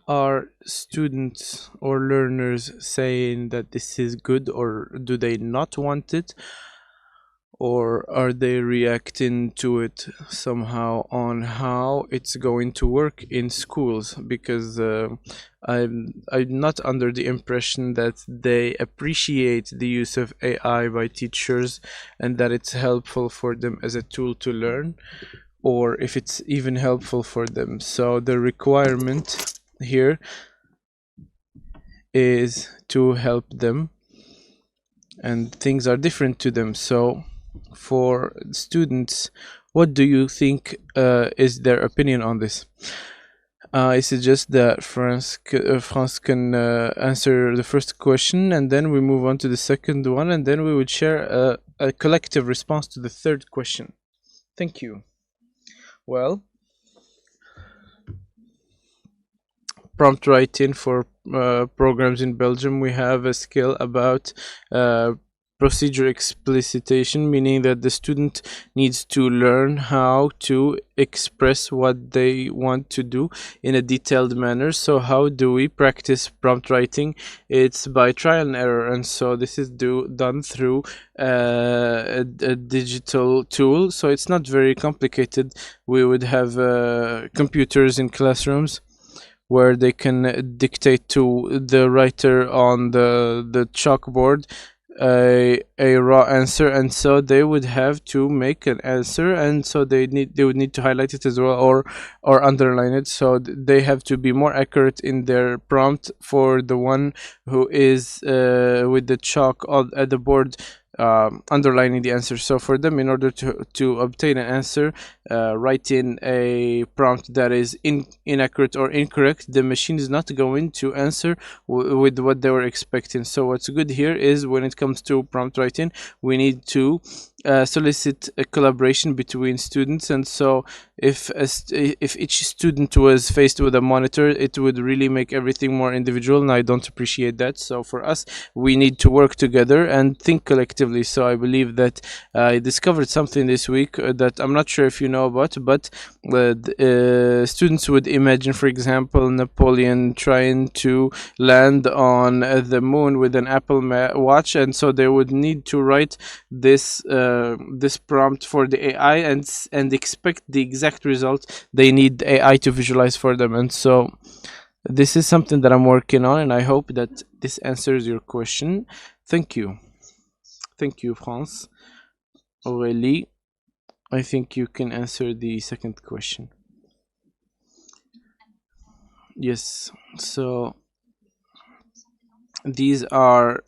Are students or learners saying that this is good, or do they not want it, or are they reacting to it somehow on how it's going to work in schools? Because I'm not under the impression that they appreciate the use of AI by teachers and that it's helpful for them as a tool to learn, or if it's even helpful for them. So the requirement here is to help them, and things are different to them. So for students, what do you think is their opinion on this? I suggest that France can answer the first question, and then we move on to the second one, and then we would share a collective response to the third question. Thank you. Well, prompt writing for programs in Belgium, we have a skill about procedure explicitation, meaning that the student needs to learn how to express what they want to do in a detailed manner. So how do we practice prompt writing? It's by trial and error, and so this is done through a digital tool, so it's not very complicated. We would have computers in classrooms where they can dictate to the writer on the chalkboard a raw answer, and so they would have to make an answer, and so they would need to highlight it as well, or underline it. So they have to be more accurate in their prompt for the one who is with the chalk at the board underlining the answer. So for them, in order to obtain an answer, writing a prompt that is inaccurate or incorrect, the machine is not going to answer with what they were expecting. So what's good here is, when it comes to prompt writing, we need to solicit a collaboration between students, and so if each student was faced with a monitor, it would really make everything more individual, and I don't appreciate that. So for us, we need to work together and think collectively. So I believe that I discovered something this week that I'm not sure if you know about, but students would imagine, for example, Napoleon trying to land on the moon with an Apple Watch, and so they would need to write this prompt for the AI and expect the exact result they need AI to visualize for them. And so this is something that I'm working on, and I hope that this answers your question. Thank you. Thank you, France. Aurélie, I think you can answer the second question. Yes, so these are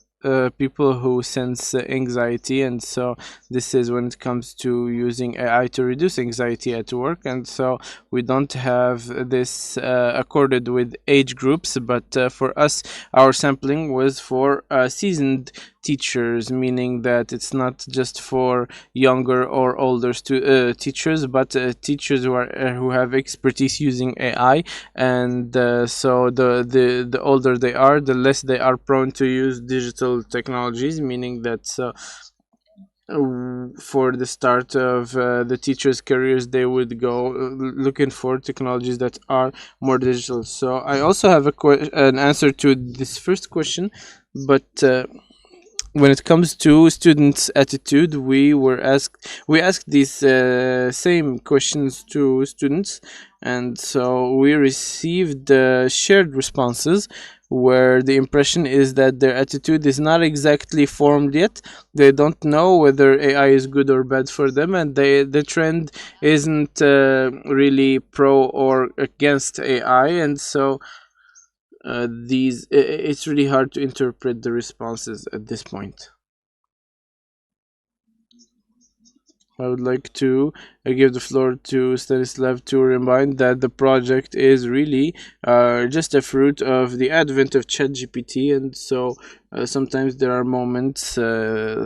people who sense anxiety, and so this is when it comes to using AI to reduce anxiety at work. And so we don't have this accorded with age groups, but for us our sampling was for seasoned teachers, meaning that it's not just for younger or older teachers, but teachers who have expertise using AI. And so the older they are, the less they are prone to use digital technologies, meaning that for the start of the teachers' careers, they would go looking for technologies that are more digital. So I also have an answer to this first question, but when it comes to students' attitude, we asked these same questions to students, and so we received shared responses where the impression is that their attitude is not exactly formed yet. They don't know whether AI is good or bad for them, and the trend isn't really pro or against AI, and so it's really hard to interpret the responses at this point. I would like to give the floor to Stanislav to remind that the project is really just a fruit of the advent of ChatGPT, and so sometimes there are moments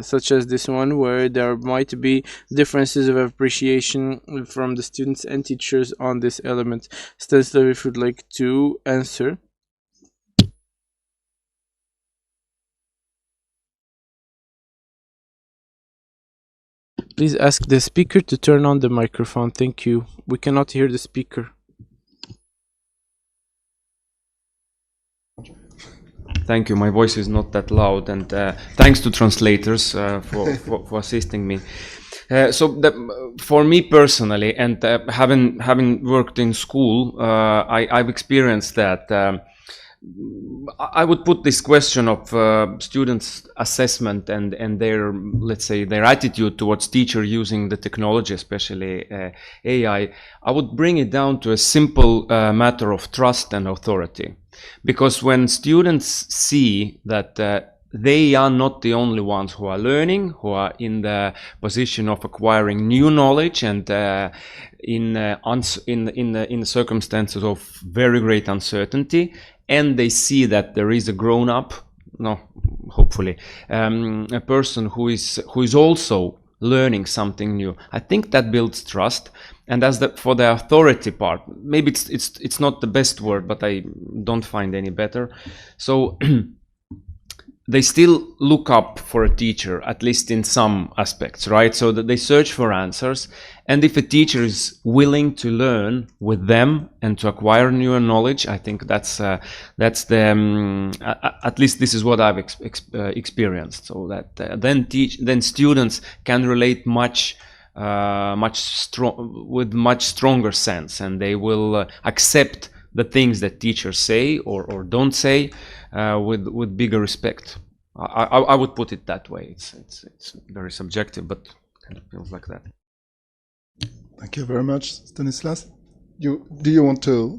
such as this one where there might be differences of appreciation from the students and teachers on this element. Stanislav, if you'd like to answer. Please ask the speaker to turn on the microphone. Thank you. We cannot hear the speaker. Thank you. My voice is not that loud, and thanks to translators for assisting me. For me personally, and having worked in school, I've experienced that. I would put this question of students' assessment and their, let's say, their attitude towards teacher using the technology, especially AI. I would bring it down to a simple matter of trust and authority, because when students see that they are not the only ones who are learning, who are in the position of acquiring new knowledge, and in circumstances of very great uncertainty, and they see that there is a grown-up, hopefully, a person who is also learning something new. I think that builds trust. And as for the authority part, maybe it's not the best word, but I don't find any better. So they still look up for a teacher, at least in some aspects, right? So that they search for answers. And if a teacher is willing to learn with them and to acquire newer knowledge, I think that's the, at least this is what I've experienced. So that then students can relate with much stronger sense, and they will accept the things that teachers say or don't say with bigger respect. I would put it that way. It's very subjective, but kind of feels like that. Thank you very much, Stanislas. Vous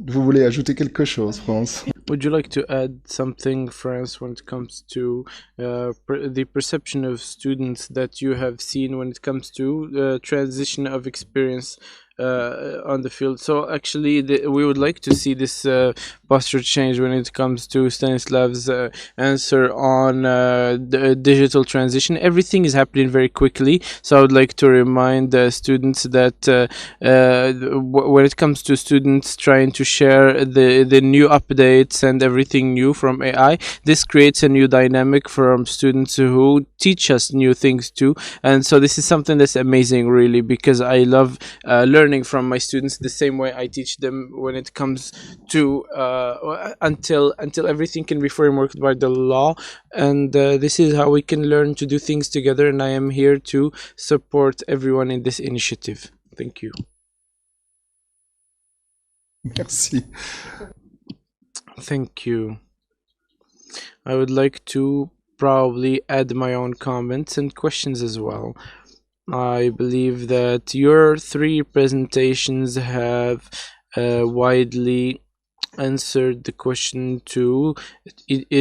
voulez ajouter quelque chose, France? Would you like to add something, France, when it comes to the perception of students that you have seen when it comes to transition of experience on the field? So actually we would like to see this posture change when it comes to Stanislav's answer on the digital transition. Everything is happening very quickly, so I would like to remind students that when it comes to students trying to share the new updates and everything new from AI, this creates a new dynamic from students who teach us new things too. And so this is something that's amazing, really, because I love learning from my students the same way I teach them when it comes to until everything can be frameworked by the law. And this is how we can learn to do things together, and I am here to support everyone in this initiative. Thank you. Merci. Thank you. I would like to probably add my own comments and questions as well. I believe that your three presentations have widely answered the question to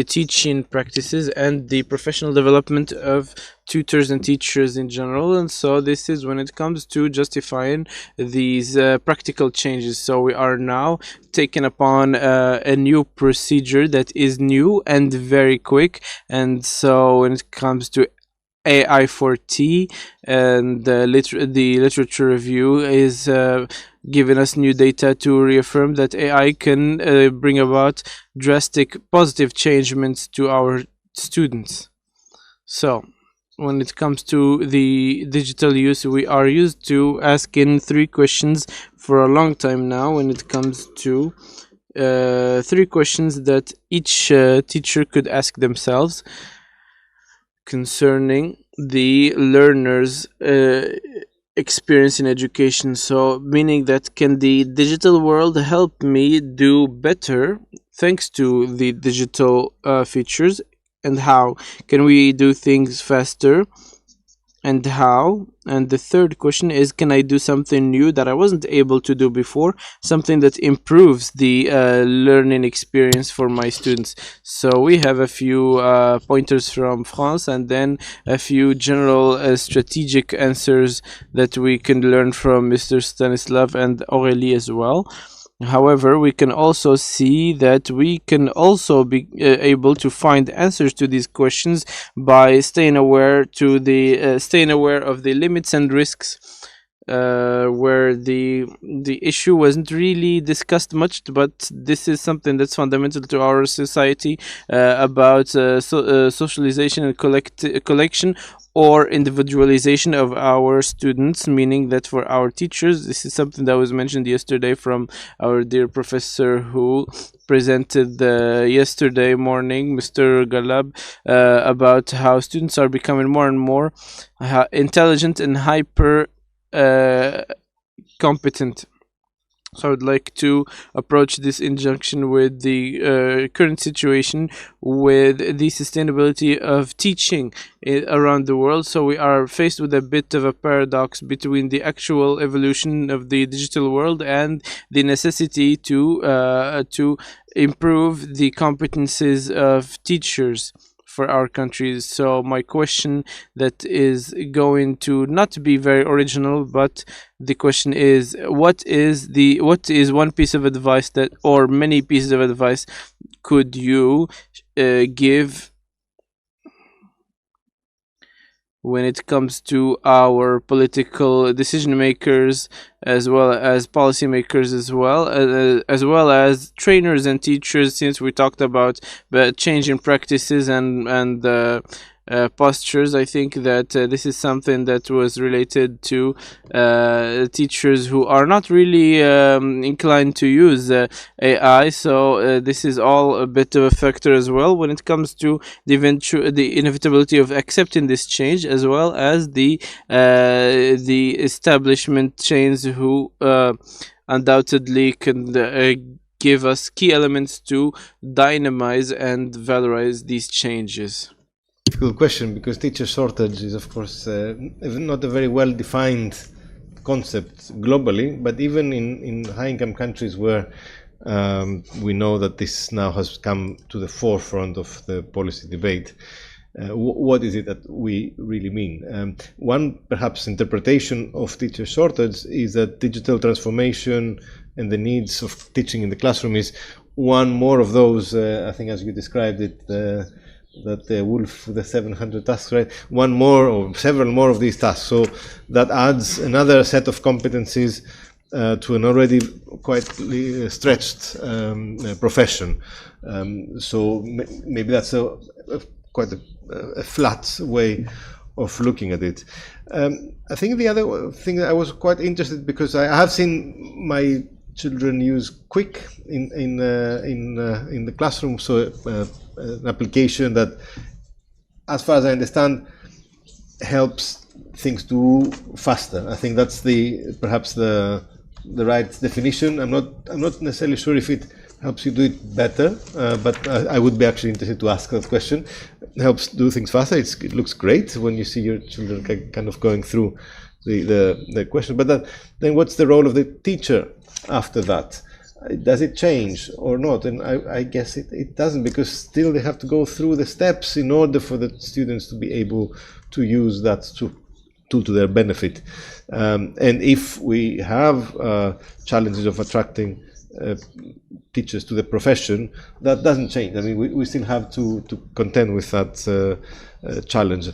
teaching practices and the professional development of tutors and teachers in general. And so this is when it comes to justifying these practical changes. So we are now taking upon a new procedure that is new and very quick. And so when it comes to AI4T, and the literature review is giving us new data to reaffirm that AI can bring about drastic positive changements to our students. So when it comes to the digital use, we are used to asking 3 questions for a long time now. When it comes to 3 questions that each teacher could ask themselves concerning the learner's experience in education. So meaning that, can the digital world help me do better thanks to the digital features, and how can we do things faster, and how? And the third question is, can I do something new that I wasn't able to do before, something that improves the learning experience for my students? So we have a few pointers from France, and then a few general strategic answers that we can learn from Mr. Stanislav and Aurélie as well. However, we can also see that we can also be able to find answers to these questions by staying aware of the limits and risks, where the issue wasn't really discussed much, but this is something that's fundamental to our society, about socialization and collection or individualization of our students, meaning that for our teachers, this is something that was mentioned yesterday from our dear professor who presented yesterday morning, Mr. Galab, about how students are becoming more and more intelligent and hyper competent. So I would like to approach this injunction with the current situation with the sustainability of teaching around the world. So we are faced with a bit of a paradox between the actual evolution of the digital world and the necessity to improve the competencies of teachers for our countries. So my question that is going to not be very original, but the question is, what is one piece of advice that, or many pieces of advice, could you give when it comes to our political decision makers, as well as policy makers, as well as trainers and teachers, since we talked about changing practices and postures? I think that this is something that was related to teachers who are not really inclined to use AI. So this is all a bit of a factor as well when it comes to the inevitability of accepting this change, as well as the establishment chains who undoubtedly can give us key elements to dynamize and valorize these changes. Difficult question, because teacher shortage is, of course, not a very well defined concept globally, but even in high income countries where we know that this now has come to the forefront of the policy debate. What is it that we really mean? One perhaps interpretation of teacher shortage is that digital transformation and the needs of teaching in the classroom is one more of those, I think as you described it, that wolf with the 700 tasks, right? One more or several more of these tasks. So that adds another set of competencies to an already quite stretched profession. So maybe that's quite a flat way of looking at it. I think the other thing that I was quite interested, because I have seen my children use Quick in the classroom, so an application that, as far as I understand, helps things do faster. I think that's perhaps the right definition. I'm not necessarily sure if it helps you do it better, but I would be actually interested to ask that question. It helps do things faster. It looks great when you see your children kind of going through the question. But then what's the role of the teacher after that? Does it change or not? And I guess it doesn't, because still they have to go through the steps in order for the students to be able to use that tool to their benefit. And if we have challenges of attracting teachers to the profession, that doesn't change. I mean, we still have to contend with that challenge.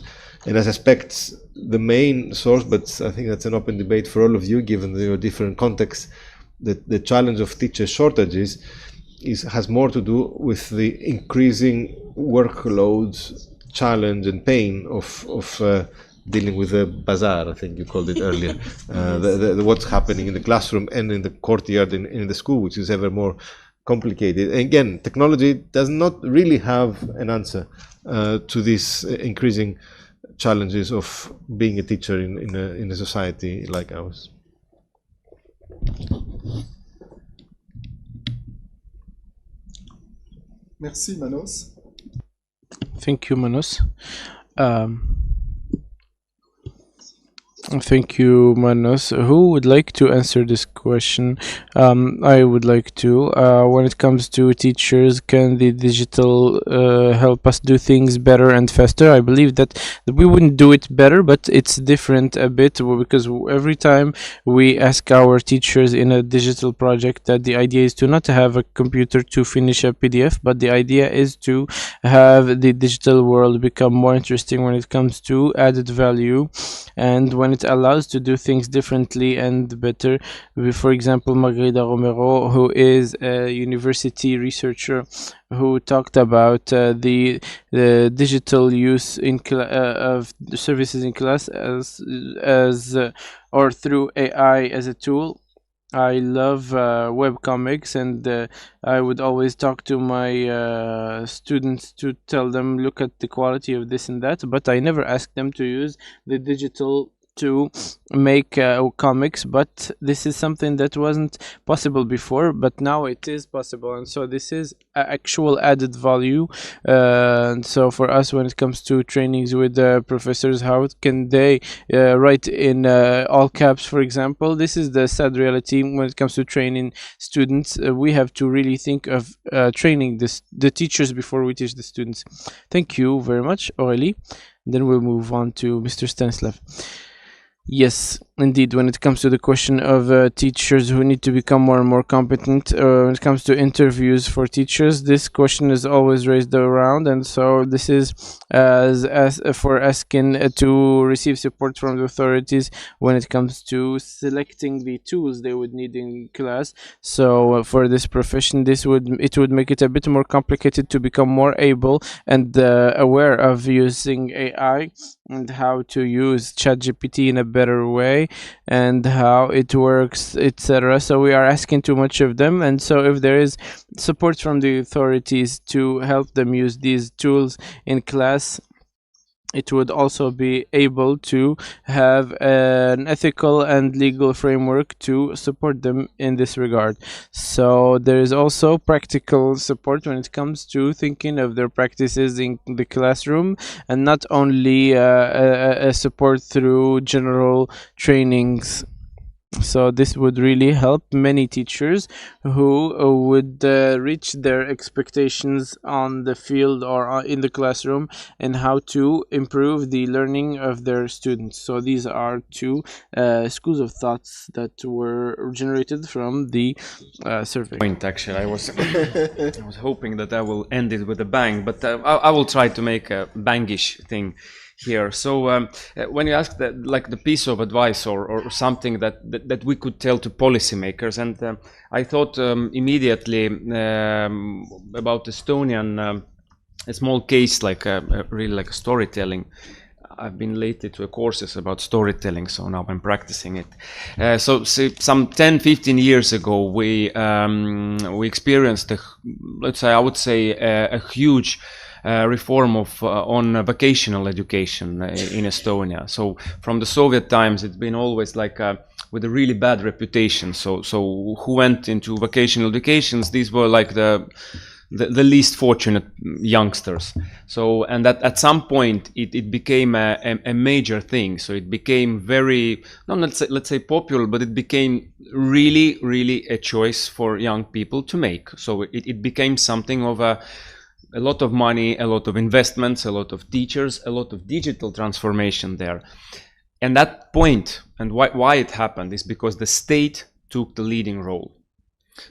And I suspect the main source, but I think that's an open debate for all of you, given your different contexts, the challenge of teacher shortages has more to do with the increasing workloads, challenge and pain of dealing with the bazaar, I think you called it earlier, what's happening in the classroom and in the courtyard in the school, which is ever more complicated. And again, technology does not really have an answer to these increasing challenges of being a teacher in a society like ours. Merci, Manos. Thank you, Manos. Thank you, Manos. Who would like to answer this question? I would like to. When it comes to teachers, can the digital help us do things better and faster? I believe that we wouldn't do it better, but it's different a bit, because every time we ask our teachers in a digital project that the idea is to not have a computer to finish a PDF, but the idea is to have the digital world become more interesting when it comes to added value, and when it allows to do things differently and better. For example, Margarida Romero, who is a university researcher, who talked about the digital use in of services in class as or through AI as a tool. I love web comics, and I would always talk to my students to tell them, look at the quality of this and that, but I never asked them to use the digital to make comics. But this is something that wasn't possible before, but now it is possible, and so this is actual added value. And so for us, when it comes to trainings with professors, how can they write in all caps, for example? This is the sad reality when it comes to training students. We have to really think of training the teachers before we teach the students. Thank you very much, Aurélie. Then we'll move on to Mr. Stanislav. Yes, indeed. When it comes to the question of teachers who need to become more and more competent, when it comes to interviews for teachers, this question is always raised around, and so this is as for asking to receive support from the authorities when it comes to selecting the tools they would need in class. So for this profession, it would make it a bit more complicated to become more able and aware of using AI and how to use ChatGPT in a better way and how it works, etc. So we are asking too much of them, and so if there is support from the authorities to help them use these tools in class, it would also be able to have an ethical and legal framework to support them in this regard. So there is also practical support when it comes to thinking of their practices in the classroom, and not only a support through general trainings. So this would really help many teachers who would reach their expectations on the field or in the classroom, and how to improve the learning of their students. So these are two schools of thoughts that were generated from the survey. Actually, I was I was hoping that I will end it with a bang, but I will try to make a bangish thing here. So when you ask the piece of advice or something that we could tell to policymakers, and I thought immediately about Estonian a small case, really like storytelling. I've been lately to courses about storytelling, so now I'm practicing it. So some 10-15 years ago, we experienced let's say, I would say a huge reform on vocational education in Estonia. So from the Soviet times, it's been always with a really bad reputation. So who went into vocational educations? These were like the the least fortunate youngsters. So, and that at some point it became a major thing. So it became very, no, let's say popular, but it became really a choice for young people to make. So it became something of a lot of money, a lot of investments, a lot of teachers, a lot of digital transformation there. And that point, and why it happened, is because the state took the leading role.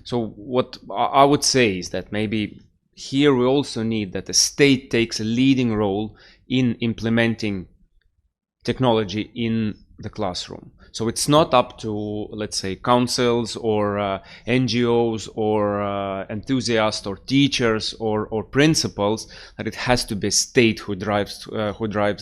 So what I would say is that maybe here we also need that the state takes a leading role in implementing technology in the classroom. So it's not up to, let's say, councils or NGOs or enthusiasts or teachers or principals, that it has to be state who drives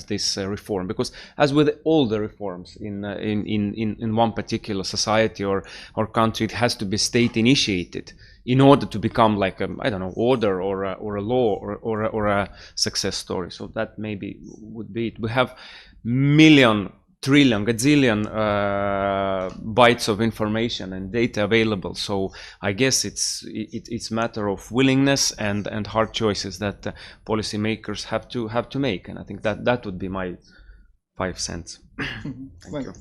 this reform. Because as with all the reforms in one particular society or country, it has to be state initiated in order to become like a, I don't know, order or a law or a success story. So that maybe would be it. We have million, trillion, gazillion bytes of information and data available. So I guess it's matter of willingness and hard choices that policymakers have to make. And I think that would be my 5 cents. Thank you.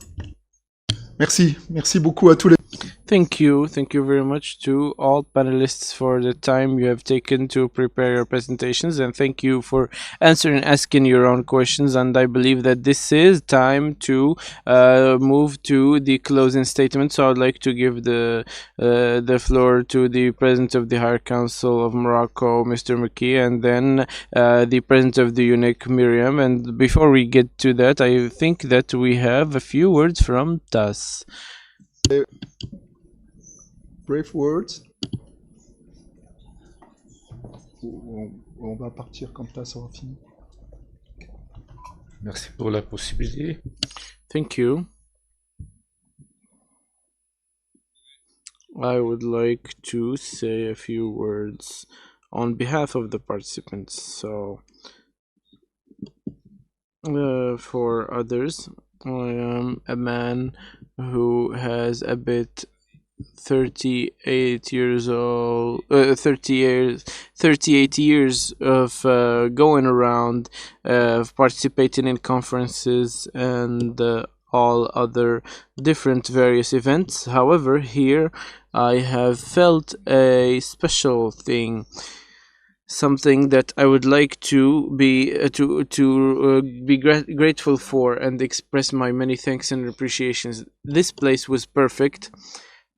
Merci beaucoup à tous les. Thank you very much to all panelists for the time you have taken to prepare your presentations, and thank you for asking your own questions. And I believe that this is time to move to the closing statement. So I'd like to give the floor to the President of the Higher Council of Morocco, Mr. Maki, and then the President of the UNIC, Miriam. And before we get to that, I think that we have a few words from Tas. Brief words. On va partir quand ça sera fini. Merci pour la possibilité. Thank you. I would like to say a few words on behalf of the participants. So, for others, I am a man who has a bit 38 years old, 38 years of going around, participating in conferences and all other different various events. However, here I have felt a special thing, something that I would like to be grateful for and express my many thanks and appreciations. This place was perfect.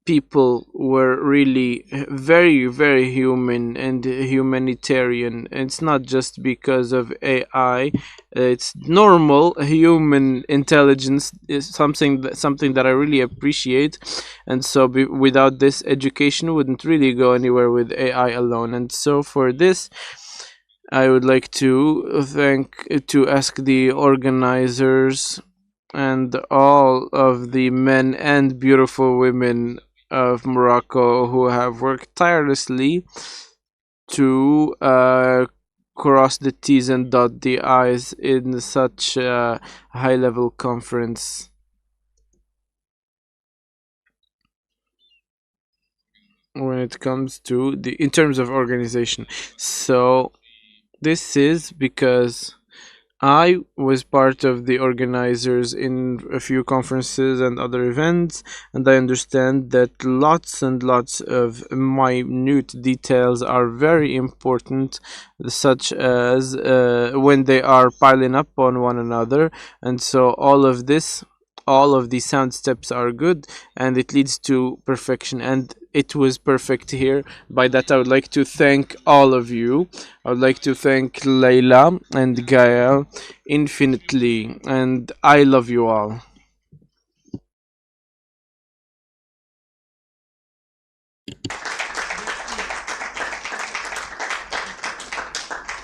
People were really very, very human and humanitarian. It's not just because of AI. It's normal human intelligence is something that I really appreciate. And so without this, education wouldn't really go anywhere with AI alone. And so for this, I would like to ask the organizers and all of the men and beautiful women of Morocco who have worked tirelessly to cross the T's and dot the I's in such a high-level conference. When it comes to in terms of organization. So this is because I was part of the organizers in a few conferences and other events, and I understand that lots and lots of minute details are very important, such as when they are piling up on one another. And so all of these sound steps are good, and it leads to perfection, and it was perfect here. By that, I would like to thank all of you. I would like to thank Layla and Gaia infinitely, and I love you all.